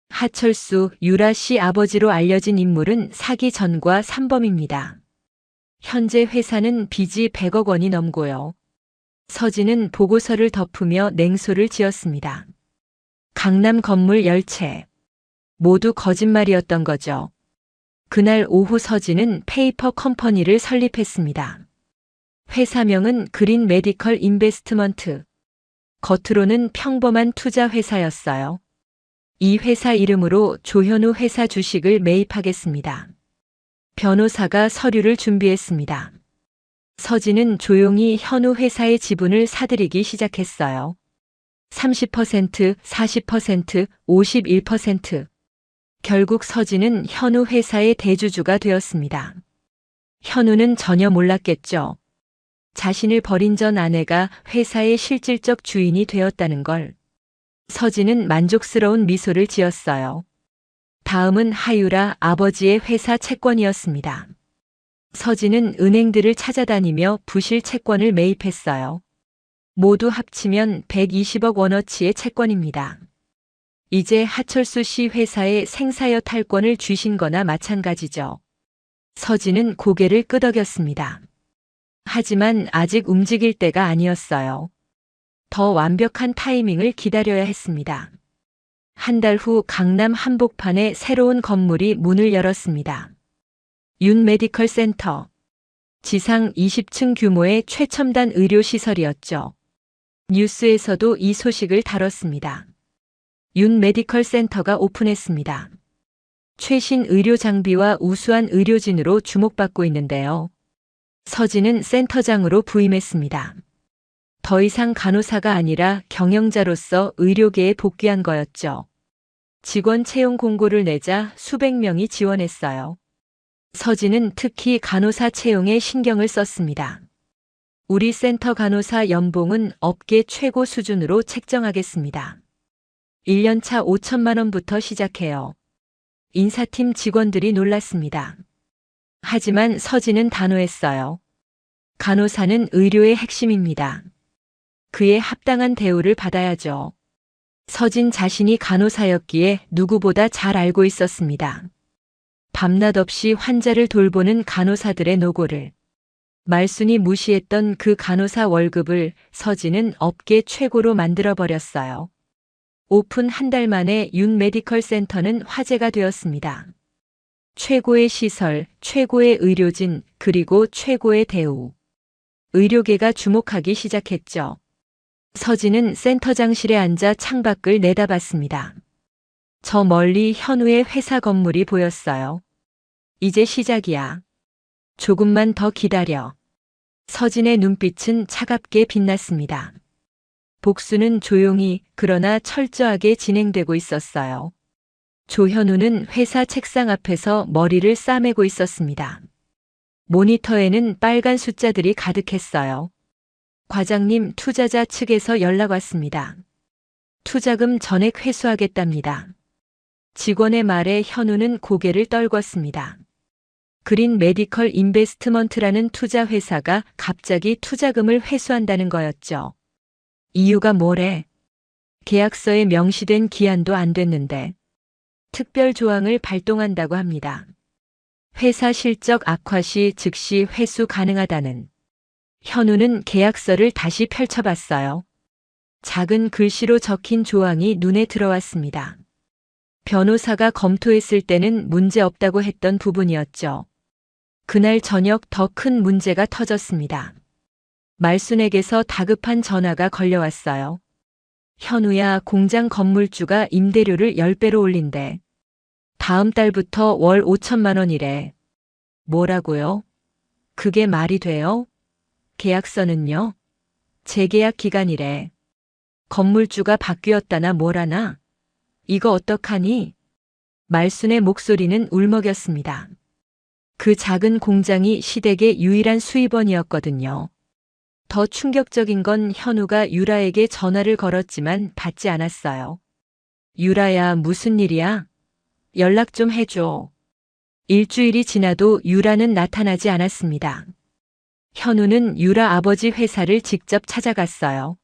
하철수, 유라 씨 아버지로 알려진 인물은 사기 전과 산범입니다. 현재 회사는 빚이 100억 원이 넘고요. 서진은 보고서를 덮으며 냉소를 지었습니다. 강남 건물 10채. 모두 거짓말이었던 거죠. 그날 오후 서진은 페이퍼 컴퍼니를 설립했습니다. 회사명은 그린 메디컬 인베스트먼트. 겉으로는 평범한 투자 회사였어요. 이 회사 이름으로 조현우 회사 주식을 매입하겠습니다. 변호사가 서류를 준비했습니다. 서진은 조용히 현우 회사의 지분을 사들이기 시작했어요. 30%, 40%, 51%. 결국 서진은 현우 회사의 대주주가 되었습니다. 현우는 전혀 몰랐겠죠. 자신을 버린 전 아내가 회사의 실질적 주인이 되었다는 걸. 서진은 만족스러운 미소를 지었어요. 다음은 하유라 아버지의 회사 채권이었습니다. 서진은 은행들을 찾아다니며 부실 채권을 매입했어요. 모두 합치면 120억 원어치의 채권입니다. 이제 하철수 씨 회사의 생사여 탈권을 쥐신 거나 마찬가지죠. 서진은 고개를 끄덕였습니다. 하지만 아직 움직일 때가 아니었어요. 더 완벽한 타이밍을 기다려야 했습니다. 한 달 후 강남 한복판에 새로운 건물이 문을 열었습니다. 윤 메디컬 센터. 지상 20층 규모의 최첨단 의료시설이었죠. 뉴스에서도 이 소식을 다뤘습니다. 윤 메디컬 센터가 오픈했습니다. 최신 의료 장비와 우수한 의료진으로 주목받고 있는데요. 서진은 센터장으로 부임했습니다. 더 이상 간호사가 아니라 경영자로서 의료계에 복귀한 거였죠. 직원 채용 공고를 내자 수백 명이 지원했어요. 서진은 특히 간호사 채용에 신경을 썼습니다. 우리 센터 간호사 연봉은 업계 최고 수준으로 책정하겠습니다. 1년차 5천만 원부터 시작해요. 인사팀 직원들이 놀랐습니다. 하지만 서진은 단호했어요. 간호사는 의료의 핵심입니다. 그에 합당한 대우를 받아야죠. 서진 자신이 간호사였기에 누구보다 잘 알고 있었습니다. 밤낮 없이 환자를 돌보는 간호사들의 노고를, 말순이 무시했던 그 간호사 월급을 서진은 업계 최고로 만들어버렸어요. 오픈 한 달 만에 윤 메디컬 센터는 화제가 되었습니다. 최고의 시설, 최고의 의료진, 그리고 최고의 대우. 의료계가 주목하기 시작했죠. 서진은 센터장실에 앉아 창밖을 내다봤습니다. 저 멀리 현우의 회사 건물이 보였어요. 이제 시작이야. 조금만 더 기다려. 서진의 눈빛은 차갑게 빛났습니다. 복수는 조용히 그러나 철저하게 진행되고 있었어요. 조현우는 회사 책상 앞에서 머리를 싸매고 있었습니다. 모니터에는 빨간 숫자들이 가득했어요. 과장님, 투자자 측에서 연락 왔습니다. 투자금 전액 회수하겠답니다. 직원의 말에 현우는 고개를 떨궜습니다. 그린 메디컬 인베스트먼트라는 투자 회사가 갑자기 투자금을 회수한다는 거였죠. 이유가 뭐래? 계약서에 명시된 기한도 안 됐는데 특별 조항을 발동한다고 합니다. 회사 실적 악화 시 즉시 회수 가능하다는. 현우는 계약서를 다시 펼쳐봤어요. 작은 글씨로 적힌 조항이 눈에 들어왔습니다. 변호사가 검토했을 때는 문제 없다고 했던 부분이었죠. 그날 저녁 더 큰 문제가 터졌습니다. 말순에게서 다급한 전화가 걸려왔어요. 현우야, 공장 건물주가 임대료를 10배로 올린대. 다음 달부터 월 5천만 원이래. 뭐라고요? 그게 말이 돼요? 계약서는요? 재계약 기간이래. 건물주가 바뀌었다나 뭐라나? 이거 어떡하니? 말순의 목소리는 울먹였습니다. 그 작은 공장이 시댁의 유일한 수입원이었거든요. 더 충격적인 건 현우가 유라에게 전화를 걸었지만 받지 않았어요. 유라야, 무슨 일이야? 연락 좀 해줘. 일주일이 지나도 유라는 나타나지 않았습니다. 현우는 유라 아버지 회사를 직접 찾아갔어요.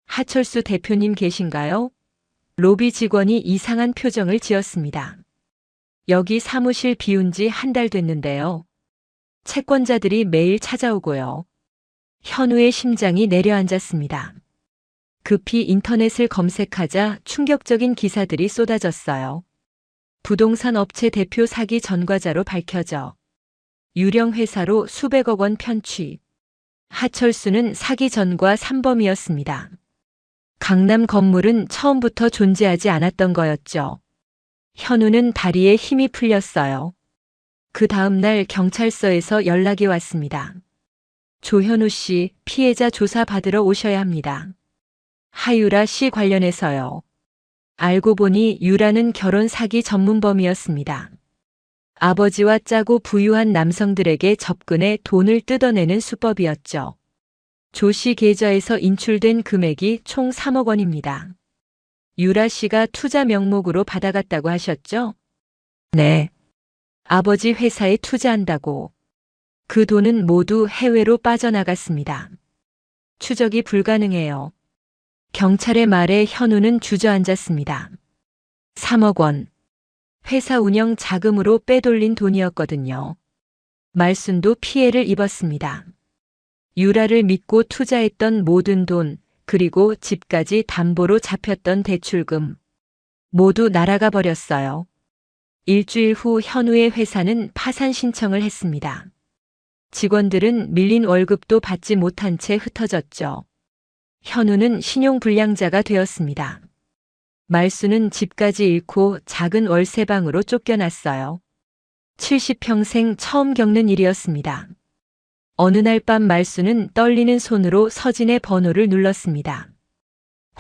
하철수 대표님 계신가요? 로비 직원이 이상한 표정을 지었습니다. 여기 사무실 비운 지 한 달 됐는데요. 채권자들이 매일 찾아오고요. 현우의 심장이 내려앉았습니다. 급히 인터넷을 검색하자 충격적인 기사들이 쏟아졌어요. 부동산 업체 대표 사기 전과자로 밝혀져 유령 회사로 수백억 원 편취. 하철수는 사기 전과 3범이었습니다. 강남 건물은 처음부터 존재하지 않았던 거였죠. 현우는 다리에 힘이 풀렸어요. 그 다음 날 경찰서에서 연락이 왔습니다. 조현우 씨, 피해자 조사 받으러 오셔야 합니다. 하유라 씨 관련해서요. 알고 보니 유라는 결혼 사기 전문범이었습니다. 아버지와 짜고 부유한 남성들에게 접근해 돈을 뜯어내는 수법이었죠. 조 씨 계좌에서 인출된 금액이 총 3억 원입니다. 유라 씨가 투자 명목으로 받아갔다고 하셨죠? 네. 아버지 회사에 투자한다고. 그 돈은 모두 해외로 빠져나갔습니다. 추적이 불가능해요. 경찰의 말에 현우는 주저앉았습니다. 3억 원. 회사 운영 자금으로 빼돌린 돈이었거든요. 말순도 피해를 입었습니다. 유라를 믿고 투자했던 모든 돈, 그리고 집까지 담보로 잡혔던 대출금. 모두 날아가 버렸어요. 일주일 후 현우의 회사는 파산 신청을 했습니다. 직원들은 밀린 월급도 받지 못한 채 흩어졌죠. 현우는 신용불량자가 되었습니다. 말순은 집까지 잃고 작은 월세방으로 쫓겨났어요. 70평생 처음 겪는 일이었습니다. 어느 날 밤 말순은 떨리는 손으로 서진의 번호를 눌렀습니다.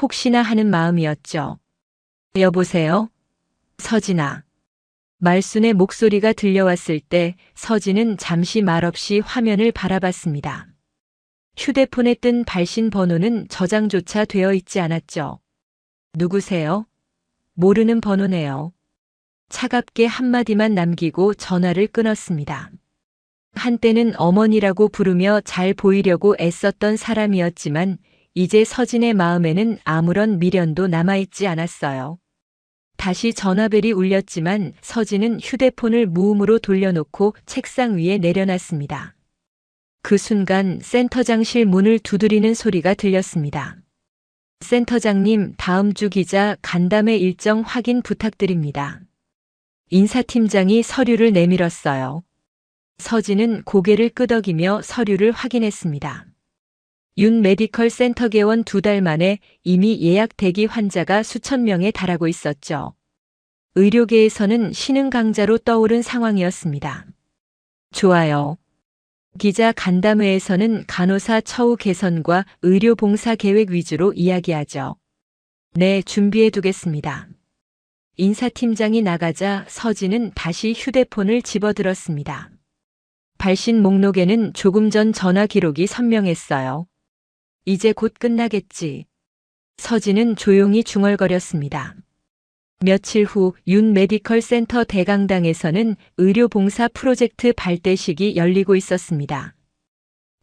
혹시나 하는 마음이었죠. 여보세요? 서진아. 말순의 목소리가 들려왔을 때 서진은 잠시 말없이 화면을 바라봤습니다. 휴대폰에 뜬 발신 번호는 저장조차 되어 있지 않았죠. 누구세요? 모르는 번호네요. 차갑게 한마디만 남기고 전화를 끊었습니다. 한때는 어머니라고 부르며 잘 보이려고 애썼던 사람이었지만 이제 서진의 마음에는 아무런 미련도 남아있지 않았어요. 다시 전화벨이 울렸지만 서진은 휴대폰을 무음으로 돌려놓고 책상 위에 내려놨습니다. 그 순간 센터장실 문을 두드리는 소리가 들렸습니다. 센터장님, 다음 주 기자 간담회 일정 확인 부탁드립니다. 인사팀장이 서류를 내밀었어요. 서진은 고개를 끄덕이며 서류를 확인했습니다. 윤 메디컬 센터 개원 2달 만에 이미 예약 대기 환자가 수천 명에 달하고 있었죠. 의료계에서는 신흥 강자로 떠오른 상황이었습니다. 좋아요. 기자 간담회에서는 간호사 처우 개선과 의료 봉사 계획 위주로 이야기하죠. 네, 준비해 두겠습니다. 인사팀장이 나가자 서진은 다시 휴대폰을 집어들었습니다. 발신 목록에는 조금 전 전화 기록이 선명했어요. 이제 곧 끝나겠지. 서진은 조용히 중얼거렸습니다. 며칠 후 윤 메디컬 센터 대강당에서는 의료봉사 프로젝트 발대식이 열리고 있었습니다.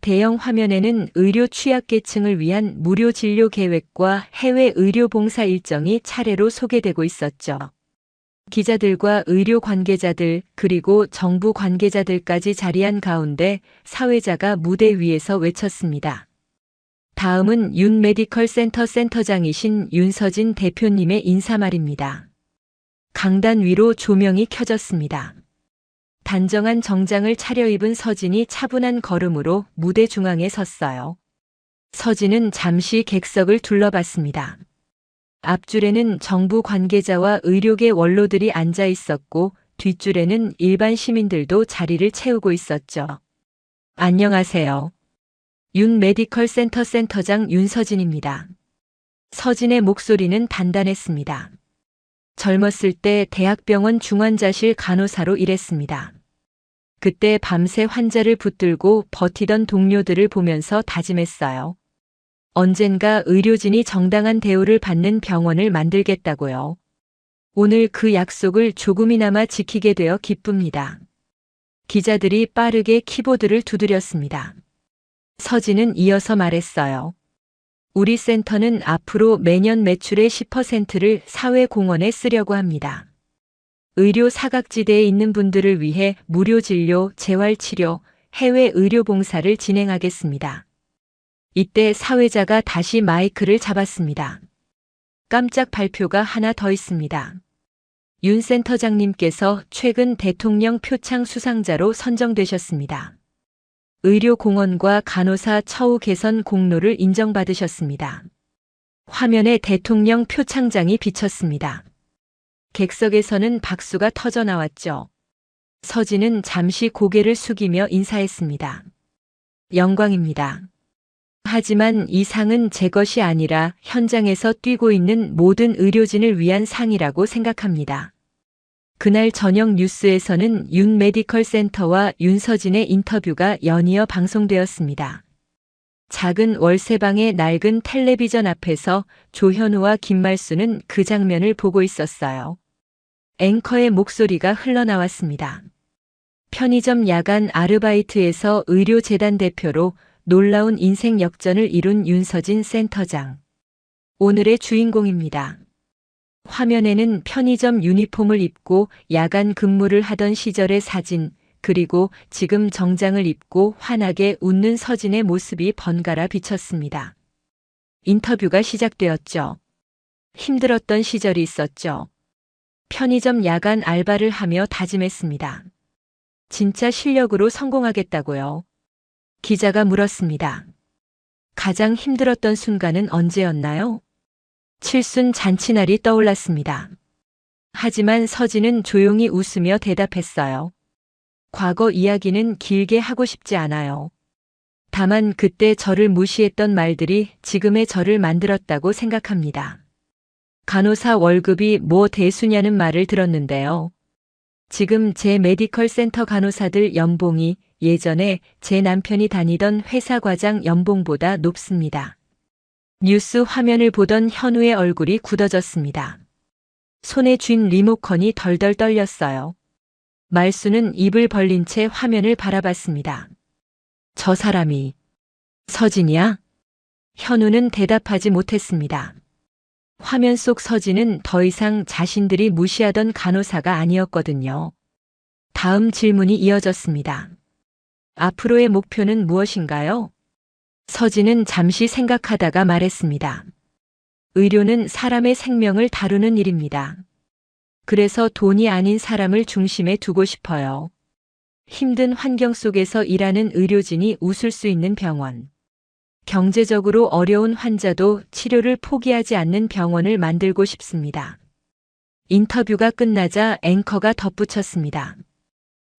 대형 화면에는 의료 취약계층을 위한 무료 진료 계획과 해외 의료봉사 일정이 차례로 소개되고 있었죠. 기자들과 의료 관계자들 그리고 정부 관계자들까지 자리한 가운데 사회자가 무대 위에서 외쳤습니다. 다음은 윤 메디컬 센터 센터장이신 윤서진 대표님의 인사말입니다. 강단 위로 조명이 켜졌습니다. 단정한 정장을 차려입은 서진이 차분한 걸음으로 무대 중앙에 섰어요. 서진은 잠시 객석을 둘러봤습니다. 앞줄에는 정부 관계자와 의료계 원로들이 앉아 있었고 뒷줄에는 일반 시민들도 자리를 채우고 있었죠. 안녕하세요. 윤 메디컬 센터 센터장 윤서진입니다. 서진의 목소리는 단단했습니다. 젊었을 때 대학병원 중환자실 간호사로 일했습니다. 그때 밤새 환자를 붙들고 버티던 동료들을 보면서 다짐했어요. 언젠가 의료진이 정당한 대우를 받는 병원을 만들겠다고요. 오늘 그 약속을 조금이나마 지키게 되어 기쁩니다. 기자들이 빠르게 키보드를 두드렸습니다. 서진은 이어서 말했어요. 우리 센터는 앞으로 매년 매출의 10%를 사회공헌에 쓰려고 합니다. 의료 사각지대에 있는 분들을 위해 무료 진료, 재활치료, 해외 의료 봉사를 진행하겠습니다. 이때 사회자가 다시 마이크를 잡았습니다. 깜짝 발표가 하나 더 있습니다. 윤 센터장님께서 최근 대통령 표창 수상자로 선정되셨습니다. 의료공헌과 간호사 처우 개선 공로를 인정받으셨습니다. 화면에 대통령 표창장이 비쳤습니다. 객석에서는 박수가 터져 나왔죠. 서진은 잠시 고개를 숙이며 인사했습니다. 영광입니다. 하지만 이 상은 제 것이 아니라 현장에서 뛰고 있는 모든 의료진을 위한 상이라고 생각합니다. 그날 저녁 뉴스에서는 윤 메디컬 센터와 윤서진의 인터뷰가 연이어 방송되었습니다. 작은 월세방의 낡은 텔레비전 앞에서 조현우와 김말수는 그 장면을 보고 있었어요. 앵커의 목소리가 흘러나왔습니다. 편의점 야간 아르바이트에서 의료재단 대표로 놀라운 인생 역전을 이룬 윤서진 센터장. 오늘의 주인공입니다. 화면에는 편의점 유니폼을 입고 야간 근무를 하던 시절의 사진, 그리고 지금 정장을 입고 환하게 웃는 서진의 모습이 번갈아 비쳤습니다. 인터뷰가 시작되었죠. 힘들었던 시절이 있었죠. 편의점 야간 알바를 하며 다짐했습니다. 진짜 실력으로 성공하겠다고요. 기자가 물었습니다. 가장 힘들었던 순간은 언제였나요? 칠순 잔치날이 떠올랐습니다. 하지만 서진은 조용히 웃으며 대답했어요. 과거 이야기는 길게 하고 싶지 않아요. 다만 그때 저를 무시했던 말들이 지금의 저를 만들었다고 생각합니다. 간호사 월급이 뭐 대수냐는 말을 들었는데요. 지금 제 메디컬 센터 간호사들 연봉이 예전에 제 남편이 다니던 회사 과장 연봉보다 높습니다. 뉴스 화면을 보던 현우의 얼굴이 굳어졌습니다. 손에 쥔 리모컨이 덜덜 떨렸어요. 말수는 입을 벌린 채 화면을 바라봤습니다. 저 사람이 서진이야? 현우는 대답하지 못했습니다. 화면 속 서진은 더 이상 자신들이 무시하던 간호사가 아니었거든요. 다음 질문이 이어졌습니다. 앞으로의 목표는 무엇인가요? 서진은 잠시 생각하다가 말했습니다. 의료는 사람의 생명을 다루는 일입니다. 그래서 돈이 아닌 사람을 중심에 두고 싶어요. 힘든 환경 속에서 일하는 의료진이 웃을 수 있는 병원. 경제적으로 어려운 환자도 치료를 포기하지 않는 병원을 만들고 싶습니다. 인터뷰가 끝나자 앵커가 덧붙였습니다.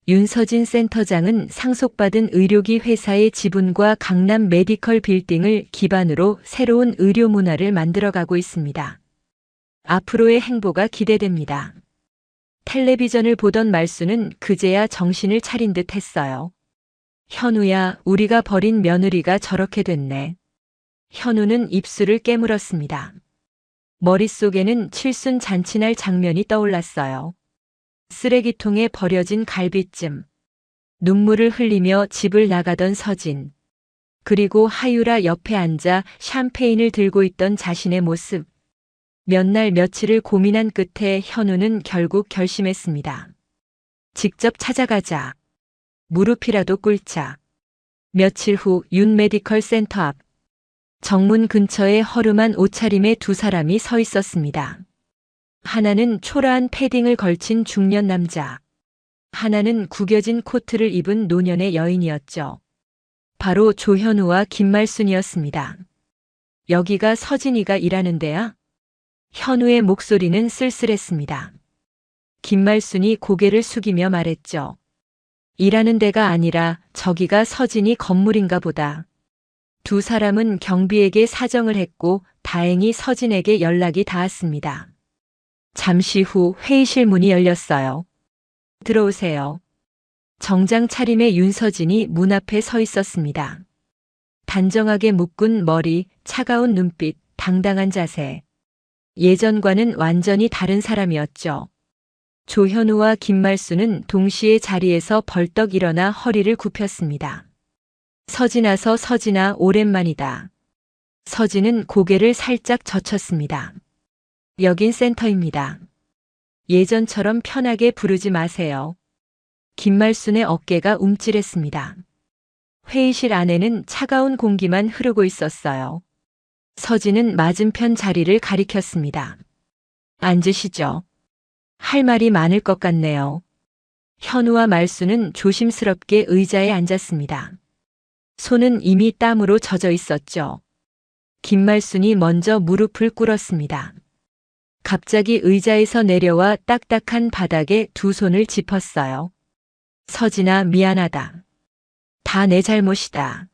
윤서진 센터장은 상속받은 의료기 회사의 지분과 강남 메디컬 빌딩을 기반으로 새로운 의료 문화를 만들어가고 있습니다. 앞으로의 행보가 기대됩니다. 텔레비전을 보던 말수는 그제야 정신을 차린 듯 했어요. 현우야, 우리가 버린 며느리가 저렇게 됐네. 현우는 입술을 깨물었습니다. 머릿속에는 칠순 잔치날 장면이 떠올랐어요. 쓰레기통에 버려진 갈비찜, 눈물을 흘리며 집을 나가던 서진, 그리고 하유라 옆에 앉아 샴페인을 들고 있던 자신의 모습. 몇 날 며칠을 고민한 끝에 현우는 결국 결심했습니다. 직접 찾아가자. 무릎이라도 꿇자. 며칠 후 윤 메디컬 센터 앞. 정문 근처에 허름한 옷차림의 두 사람이 서 있었습니다. 하나는 초라한 패딩을 걸친 중년 남자. 하나는 구겨진 코트를 입은 노년의 여인이었죠. 바로 조현우와 김말순이었습니다. 여기가 서진이가 일하는 데야? 현우의 목소리는 쓸쓸했습니다. 김말순이 고개를 숙이며 말했죠. 일하는 데가 아니라 저기가 서진이 건물인가 보다. 두 사람은 경비에게 사정을 했고 다행히 서진에게 연락이 닿았습니다. 잠시 후 회의실 문이 열렸어요. 들어오세요. 정장 차림의 윤서진이 문 앞에 서 있었습니다. 단정하게 묶은 머리, 차가운 눈빛, 당당한 자세. 예전과는 완전히 다른 사람이었죠. 조현우와 김말수는 동시에 자리에서 벌떡 일어나 허리를 굽혔습니다. 서진아, 오랜만이다. 서진은 고개를 살짝 젖혔습니다. 여긴 센터입니다. 예전처럼 편하게 부르지 마세요. 김말순의 어깨가 움찔했습니다. 회의실 안에는 차가운 공기만 흐르고 있었어요. 서진은 맞은편 자리를 가리켰습니다. 앉으시죠. 할 말이 많을 것 같네요. 현우와 말수는 조심스럽게 의자에 앉았습니다. 손은 이미 땀으로 젖어 있었죠. 김말순이 먼저 무릎을 꿇었습니다. 갑자기 의자에서 내려와 딱딱한 바닥에 두 손을 짚었어요. 서진아, 미안하다. 다 내 잘못이다.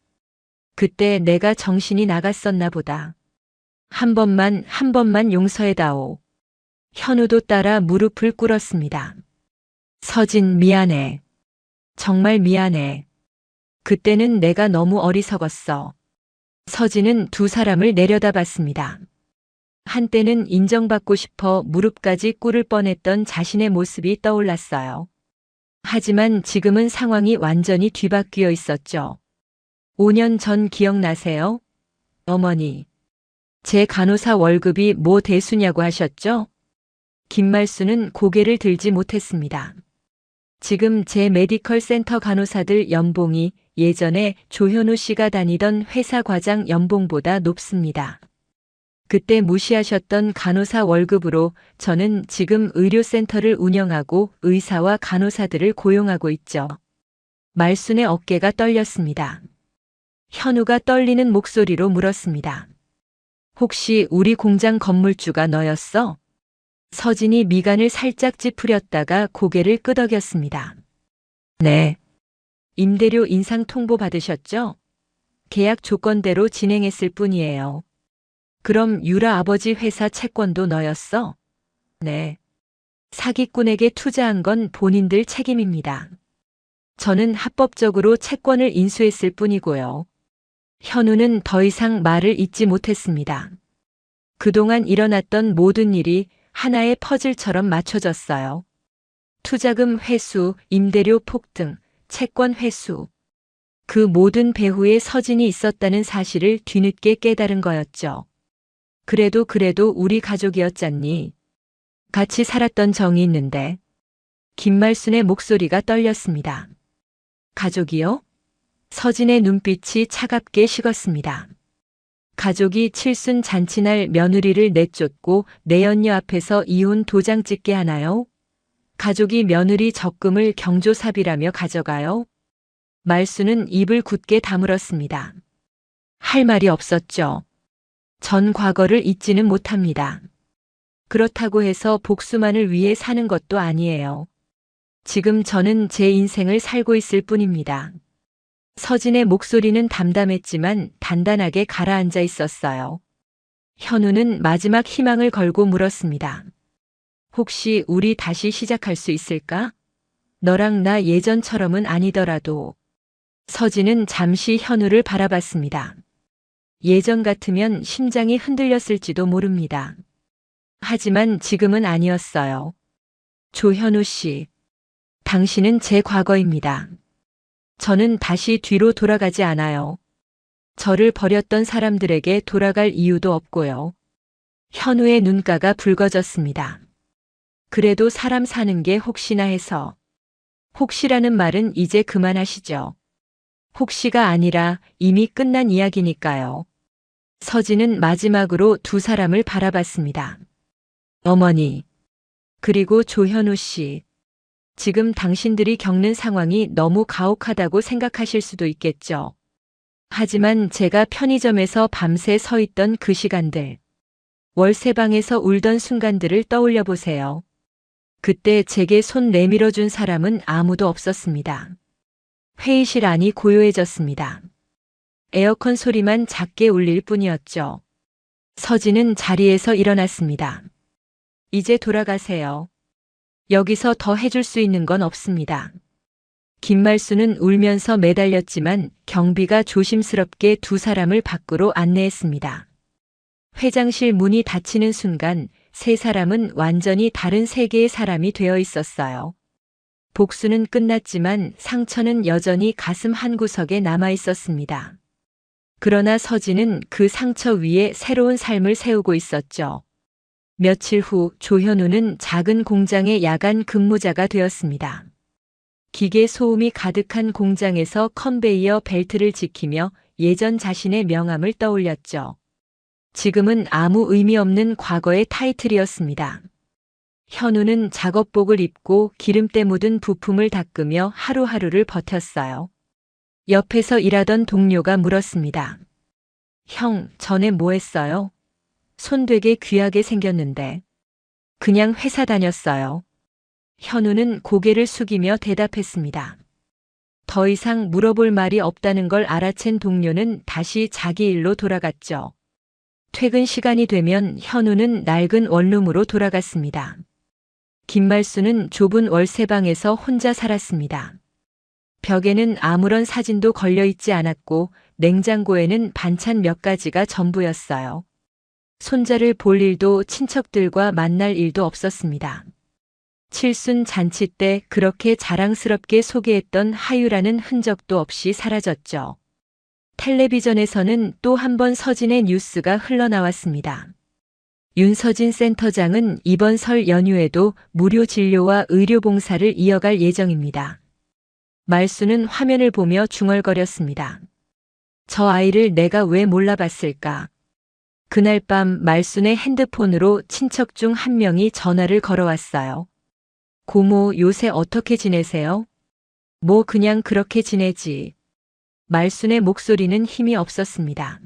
그때 내가 정신이 나갔었나 보다. 한 번만 용서해다오. 현우도 따라 무릎을 꿇었습니다. 서진, 미안해. 정말 미안해. 그때는 내가 너무 어리석었어. 서진은 두 사람을 내려다봤습니다. 한때는 인정받고 싶어 무릎까지 꿇을 뻔했던 자신의 모습이 떠올랐어요. 하지만 지금은 상황이 완전히 뒤바뀌어 있었죠. 5년 전 기억나세요? 어머니. 제 간호사 월급이 뭐 대수냐고 하셨죠? 김말수는 고개를 들지 못했습니다. 지금 제 메디컬 센터 간호사들 연봉이 예전에 조현우 씨가 다니던 회사 과장 연봉보다 높습니다. 그때 무시하셨던 간호사 월급으로 저는 지금 의료센터를 운영하고 의사와 간호사들을 고용하고 있죠. 말순의 어깨가 떨렸습니다. 현우가 떨리는 목소리로 물었습니다. 혹시 우리 공장 건물주가 너였어? 서진이 미간을 살짝 찌푸렸다가 고개를 끄덕였습니다. 네. 임대료 인상 통보 받으셨죠? 계약 조건대로 진행했을 뿐이에요. 그럼 유라 아버지 회사 채권도 너였어? 네. 사기꾼에게 투자한 건 본인들 책임입니다. 저는 합법적으로 채권을 인수했을 뿐이고요. 현우는 더 이상 말을 잇지 못했습니다. 그동안 일어났던 모든 일이 하나의 퍼즐처럼 맞춰졌어요. 투자금 회수, 임대료 폭등, 채권 회수. 그 모든 배후에 서진이 있었다는 사실을 뒤늦게 깨달은 거였죠. 그래도 우리 가족이었잖니. 같이 살았던 정이 있는데. 김말순의 목소리가 떨렸습니다. 가족이요? 서진의 눈빛이 차갑게 식었습니다. 가족이 칠순 잔치날 며느리를 내쫓고 내연녀 앞에서 이혼 도장 찍게 하나요? 가족이 며느리 적금을 경조사비라며 가져가요? 말수는 입을 굳게 다물었습니다. 할 말이 없었죠. 전 과거를 잊지는 못합니다. 그렇다고 해서 복수만을 위해 사는 것도 아니에요. 지금 저는 제 인생을 살고 있을 뿐입니다. 서진의 목소리는 담담했지만 단단하게 가라앉아 있었어요. 현우는 마지막 희망을 걸고 물었습니다. 혹시 우리 다시 시작할 수 있을까? 너랑 나 예전처럼은 아니더라도. 서진은 잠시 현우를 바라봤습니다. 예전 같으면 심장이 흔들렸을지도 모릅니다. 하지만 지금은 아니었어요. 조현우 씨, 당신은 제 과거입니다. 저는 다시 뒤로 돌아가지 않아요. 저를 버렸던 사람들에게 돌아갈 이유도 없고요. 현우의 눈가가 붉어졌습니다. 그래도 사람 사는 게 혹시나 해서. 혹시라는 말은 이제 그만하시죠. 혹시가 아니라 이미 끝난 이야기니까요. 서진은 마지막으로 두 사람을 바라봤습니다. 어머니, 그리고 조현우 씨. 지금 당신들이 겪는 상황이 너무 가혹하다고 생각하실 수도 있겠죠. 하지만 제가 편의점에서 밤새 서 있던 그 시간들, 월세방에서 울던 순간들을 떠올려 보세요. 그때 제게 손 내밀어 준 사람은 아무도 없었습니다. 회의실 안이 고요해졌습니다. 에어컨 소리만 작게 울릴 뿐이었죠. 서진은 자리에서 일어났습니다. 이제 돌아가세요. 여기서 더 해줄 수 있는 건 없습니다. 김말수는 울면서 매달렸지만 경비가 조심스럽게 두 사람을 밖으로 안내했습니다. 회장실 문이 닫히는 순간 세 사람은 완전히 다른 세계의 사람이 되어 있었어요. 복수는 끝났지만 상처는 여전히 가슴 한구석에 남아 있었습니다. 그러나 서진은 그 상처 위에 새로운 삶을 세우고 있었죠. 며칠 후 조현우는 작은 공장의 야간 근무자가 되었습니다. 기계 소음이 가득한 공장에서 컨베이어 벨트를 지키며 예전 자신의 명함을 떠올렸죠. 지금은 아무 의미 없는 과거의 타이틀이었습니다. 현우는 작업복을 입고 기름때 묻은 부품을 닦으며 하루하루를 버텼어요. 옆에서 일하던 동료가 물었습니다. 형, 전에 뭐 했어요? 손 되게 귀하게 생겼는데. 그냥 회사 다녔어요. 현우는 고개를 숙이며 대답했습니다. 더 이상 물어볼 말이 없다는 걸 알아챈 동료는 다시 자기 일로 돌아갔죠. 퇴근 시간이 되면 현우는 낡은 원룸으로 돌아갔습니다. 김말수는 좁은 월세방에서 혼자 살았습니다. 벽에는 아무런 사진도 걸려 있지 않았고 냉장고에는 반찬 몇 가지가 전부였어요. 손자를 볼 일도 친척들과 만날 일도 없었습니다. 칠순 잔치 때 그렇게 자랑스럽게 소개했던 하유라는 흔적도 없이 사라졌죠. 텔레비전에서는 또 한 번 서진의 뉴스가 흘러나왔습니다. 윤서진 센터장은 이번 설 연휴에도 무료 진료와 의료 봉사를 이어갈 예정입니다. 말수는 화면을 보며 중얼거렸습니다. 저 아이를 내가 왜 몰라봤을까? 그날 밤 말순의 핸드폰으로 친척 중 한 명이 전화를 걸어왔어요. 고모, 요새 어떻게 지내세요? 뭐 그냥 그렇게 지내지. 말순의 목소리는 힘이 없었습니다.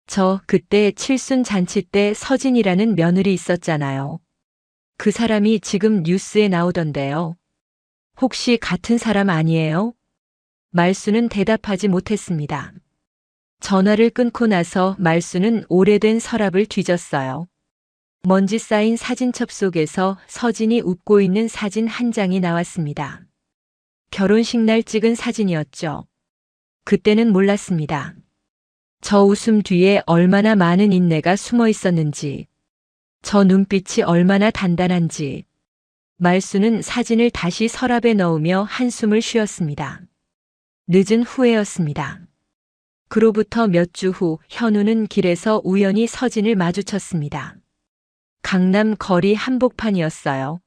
저 그때 칠순 잔치 때 서진이라는 며느리 있었잖아요. 그 사람이 지금 뉴스에 나오던데요. 혹시 같은 사람 아니에요? 말수는 대답하지 못했습니다. 전화를 끊고 나서 말수는 오래된 서랍을 뒤졌어요. 먼지 쌓인 사진첩 속에서 서진이 웃고 있는 사진 한 장이 나왔습니다. 결혼식 날 찍은 사진이었죠. 그때는 몰랐습니다. 저 웃음 뒤에 얼마나 많은 인내가 숨어 있었는지, 저 눈빛이 얼마나 단단한지. 말수는 사진을 다시 서랍에 넣으며 한숨을 쉬었습니다. 늦은 후에였습니다. 그로부터 몇 주 후 현우는 길에서 우연히 서진을 마주쳤습니다. 강남 거리 한복판이었어요.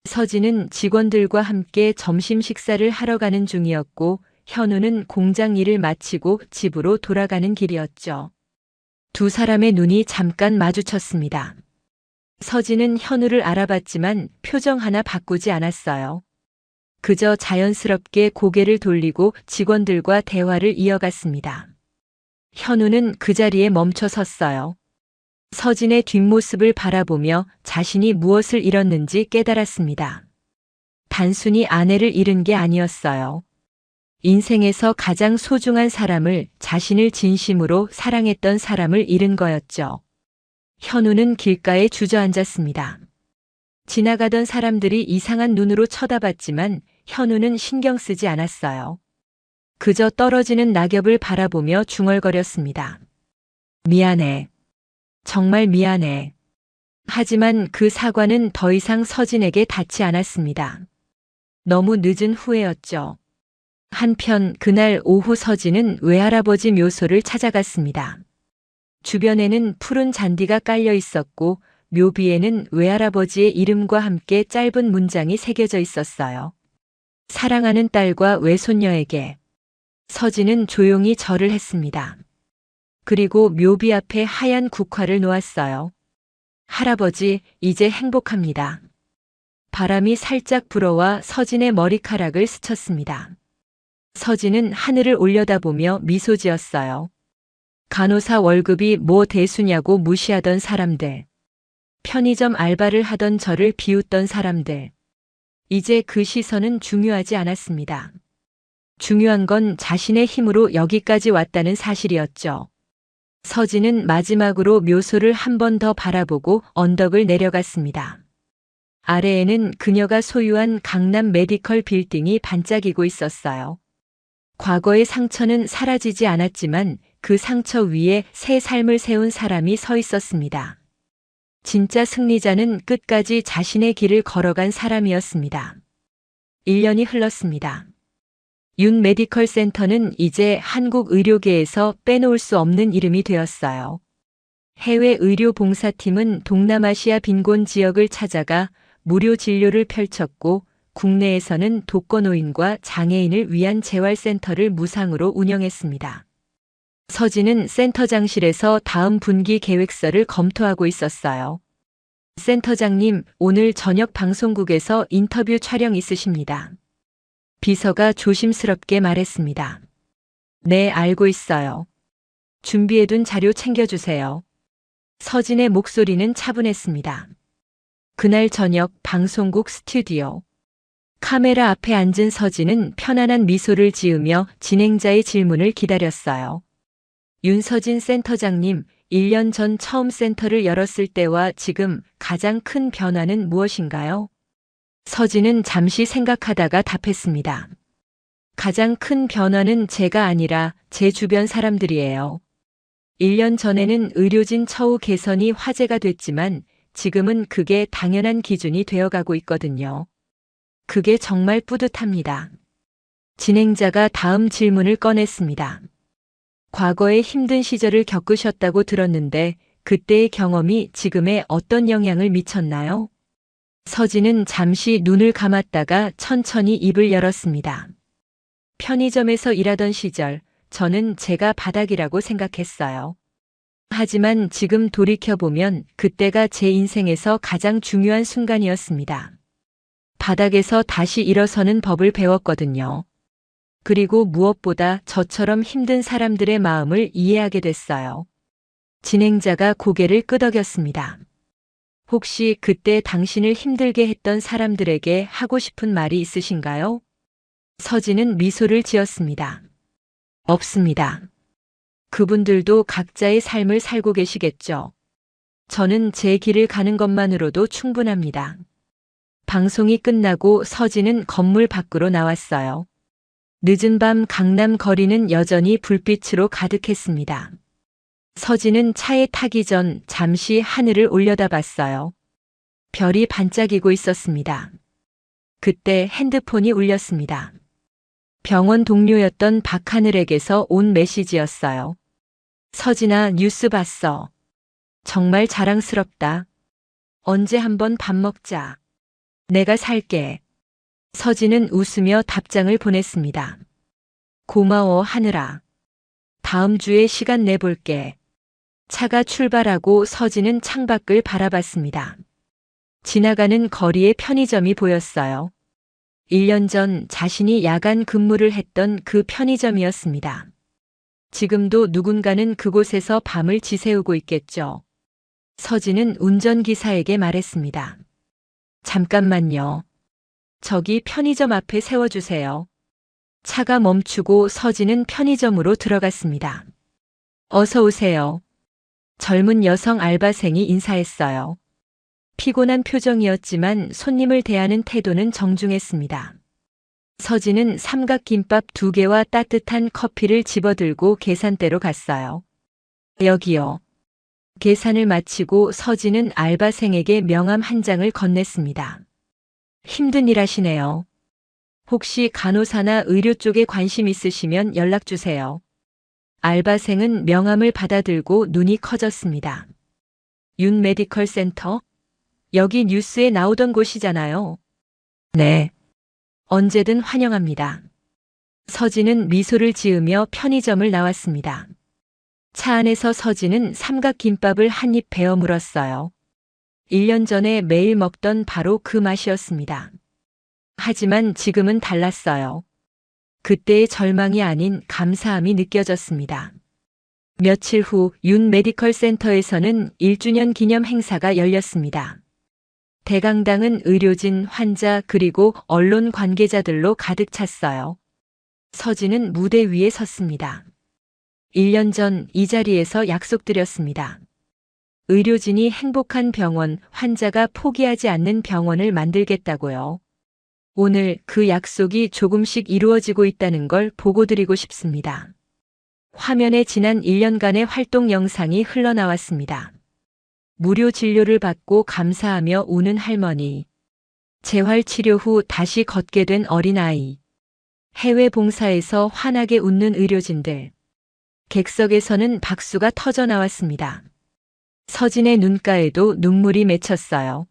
서진은 직원들과 함께 점심 식사를 하러 가는 중이었고 현우는 공장 일을 마치고 집으로 돌아가는 길이었죠. 두 사람의 눈이 잠깐 마주쳤습니다. 서진은 현우를 알아봤지만 표정 하나 바꾸지 않았어요. 그저 자연스럽게 고개를 돌리고 직원들과 대화를 이어갔습니다. 현우는 그 자리에 멈춰 섰어요. 서진의 뒷모습을 바라보며 자신이 무엇을 잃었는지 깨달았습니다. 단순히 아내를 잃은 게 아니었어요. 인생에서 가장 소중한 사람을, 자신을 진심으로 사랑했던 사람을 잃은 거였죠. 현우는 길가에 주저앉았습니다. 지나가던 사람들이 이상한 눈으로 쳐다봤지만 현우는 신경 쓰지 않았어요. 그저 떨어지는 낙엽을 바라보며 중얼거렸습니다. 미안해. 정말 미안해. 하지만 그 사과는 더 이상 서진에게 닿지 않았습니다. 너무 늦은 후회였죠. 한편 그날 오후 서진은 외할아버지 묘소를 찾아갔습니다. 주변에는 푸른 잔디가 깔려 있었고 묘비에는 외할아버지의 이름과 함께 짧은 문장이 새겨져 있었어요. 사랑하는 딸과 외손녀에게. 서진은 조용히 절을 했습니다. 그리고 묘비 앞에 하얀 국화를 놓았어요. 할아버지, 이제 행복합니다. 바람이 살짝 불어와 서진의 머리카락을 스쳤습니다. 서진은 하늘을 올려다보며 미소 지었어요. 간호사 월급이 뭐 대수냐고 무시하던 사람들. 편의점 알바를 하던 저를 비웃던 사람들. 이제 그 시선은 중요하지 않았습니다. 중요한 건 자신의 힘으로 여기까지 왔다는 사실이었죠. 서진은 마지막으로 묘소를 한 번 더 바라보고 언덕을 내려갔습니다. 아래에는 그녀가 소유한 강남 메디컬 빌딩이 반짝이고 있었어요. 과거의 상처는 사라지지 않았지만 그 상처 위에 새 삶을 세운 사람이 서 있었습니다. 진짜 승리자는 끝까지 자신의 길을 걸어간 사람이었습니다. 1년이 흘렀습니다. 윤 메디컬 센터는 이제 한국 의료계에서 빼놓을 수 없는 이름이 되었어요. 해외 의료 봉사팀은 동남아시아 빈곤 지역을 찾아가 무료 진료를 펼쳤고 국내에서는 독거노인과 장애인을 위한 재활센터를 무상으로 운영했습니다. 서진은 센터장실에서 다음 분기 계획서를 검토하고 있었어요. 센터장님, 오늘 저녁 방송국에서 인터뷰 촬영 있으십니다. 비서가 조심스럽게 말했습니다. 네, 알고 있어요. 준비해둔 자료 챙겨주세요. 서진의 목소리는 차분했습니다. 그날 저녁 방송국 스튜디오. 카메라 앞에 앉은 서진은 편안한 미소를 지으며 진행자의 질문을 기다렸어요. 윤서진 센터장님, 1년 전 처음 센터를 열었을 때와 지금 가장 큰 변화는 무엇인가요? 서진은 잠시 생각하다가 답했습니다. 가장 큰 변화는 제가 아니라 제 주변 사람들이에요. 1년 전에는 의료진 처우 개선이 화제가 됐지만 지금은 그게 당연한 기준이 되어가고 있거든요. 그게 정말 뿌듯합니다. 진행자가 다음 질문을 꺼냈습니다. 과거에 힘든 시절을 겪으셨다고 들었는데 그때의 경험이 지금에 어떤 영향을 미쳤나요? 서진은 잠시 눈을 감았다가 천천히 입을 열었습니다. 편의점에서 일하던 시절, 저는 제가 바닥이라고 생각했어요. 하지만 지금 돌이켜보면 그때가 제 인생에서 가장 중요한 순간이었습니다. 바닥에서 다시 일어서는 법을 배웠거든요. 그리고 무엇보다 저처럼 힘든 사람들의 마음을 이해하게 됐어요. 진행자가 고개를 끄덕였습니다. 혹시 그때 당신을 힘들게 했던 사람들에게 하고 싶은 말이 있으신가요? 서진은 미소를 지었습니다. 없습니다. 그분들도 각자의 삶을 살고 계시겠죠. 저는 제 길을 가는 것만으로도 충분합니다. 방송이 끝나고 서진은 건물 밖으로 나왔어요. 늦은 밤 강남 거리는 여전히 불빛으로 가득했습니다. 서진은 차에 타기 전 잠시 하늘을 올려다봤어요. 별이 반짝이고 있었습니다. 그때 핸드폰이 울렸습니다. 병원 동료였던 박하늘에게서 온 메시지였어요. 서진아, 뉴스 봤어. 정말 자랑스럽다. 언제 한번 밥 먹자. 내가 살게. 서진은 웃으며 답장을 보냈습니다. 고마워, 하늘아. 다음 주에 시간 내볼게. 차가 출발하고 서진은 창밖을 바라봤습니다. 지나가는 거리에 편의점이 보였어요. 1년 전 자신이 야간 근무를 했던 그 편의점이었습니다. 지금도 누군가는 그곳에서 밤을 지새우고 있겠죠. 서진은 운전기사에게 말했습니다. 잠깐만요. 저기 편의점 앞에 세워주세요. 차가 멈추고 서진은 편의점으로 들어갔습니다. 어서 오세요. 젊은 여성 알바생이 인사했어요. 피곤한 표정이었지만 손님을 대하는 태도는 정중했습니다. 서진은 삼각김밥 2개와 따뜻한 커피를 집어들고 계산대로 갔어요. 여기요. 계산을 마치고 서진은 알바생에게 명함 한 장을 건넸습니다. 힘든 일 하시네요. 혹시 간호사나 의료 쪽에 관심 있으시면 연락 주세요. 알바생은 명함을 받아들고 눈이 커졌습니다. 윤 메디컬 센터? 여기 뉴스에 나오던 곳이잖아요. 네. 언제든 환영합니다. 서진은 미소를 지으며 편의점을 나왔습니다. 차 안에서 서진은 삼각김밥을 한 입 베어 물었어요. 1년 전에 매일 먹던 바로 그 맛이었습니다. 하지만 지금은 달랐어요. 그때의 절망이 아닌 감사함이 느껴졌습니다. 며칠 후 윤 메디컬 센터에서는 1주년 기념 행사가 열렸습니다. 대강당은 의료진, 환자 그리고 언론 관계자들로 가득 찼어요. 서진은 무대 위에 섰습니다. 1년 전 이 자리에서 약속드렸습니다. 의료진이 행복한 병원, 환자가 포기하지 않는 병원을 만들겠다고요. 오늘 그 약속이 조금씩 이루어지고 있다는 걸 보고드리고 싶습니다. 화면에 지난 1년간의 활동 영상이 흘러나왔습니다. 무료 진료를 받고 감사하며 우는 할머니. 재활치료 후 다시 걷게 된 어린아이. 해외 봉사에서 환하게 웃는 의료진들. 객석에서는 박수가 터져 나왔습니다. 서진의 눈가에도 눈물이 맺혔어요.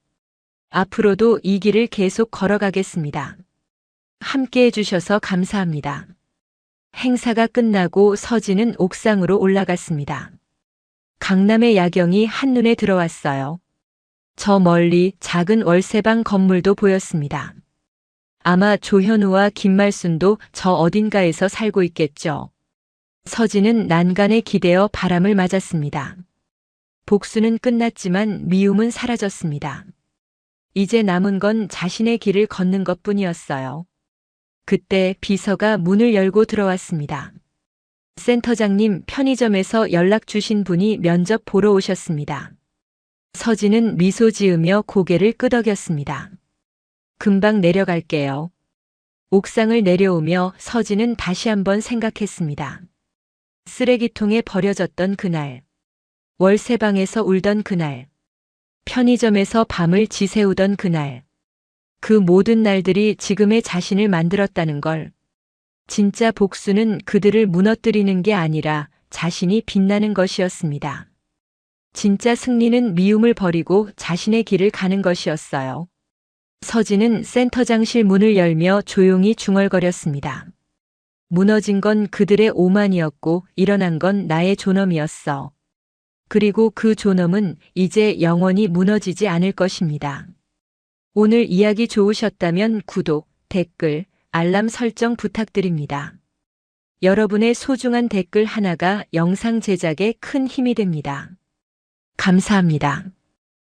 앞으로도 이 길을 계속 걸어가겠습니다. 함께 해주셔서 감사합니다. 행사가 끝나고 서진은 옥상으로 올라갔습니다. 강남의 야경이 한눈에 들어왔어요. 저 멀리 작은 월세방 건물도 보였습니다. 아마 조현우와 김말순도 저 어딘가에서 살고 있겠죠. 서진은 난간에 기대어 바람을 맞았습니다. 복수는 끝났지만 미움은 사라졌습니다. 이제 남은 건 자신의 길을 걷는 것뿐이었어요. 그때 비서가 문을 열고 들어왔습니다. 센터장님, 편의점에서 연락 주신 분이 면접 보러 오셨습니다. 서진은 미소 지으며 고개를 끄덕였습니다. 금방 내려갈게요. 옥상을 내려오며 서진은 다시 한번 생각했습니다. 쓰레기통에 버려졌던 그날, 월세방에서 울던 그날, 편의점에서 밤을 지새우던 그날, 그 모든 날들이 지금의 자신을 만들었다는 걸. 진짜 복수는 그들을 무너뜨리는 게 아니라 자신이 빛나는 것이었습니다. 진짜 승리는 미움을 버리고 자신의 길을 가는 것이었어요. 서진은 센터장실 문을 열며 조용히 중얼거렸습니다. 무너진 건 그들의 오만이었고 일어난 건 나의 존엄이었어. 그리고 그 존엄은 이제 영원히 무너지지 않을 것입니다. 오늘 이야기 좋으셨다면 구독, 댓글, 알람 설정 부탁드립니다. 여러분의 소중한 댓글 하나가 영상 제작에 큰 힘이 됩니다. 감사합니다.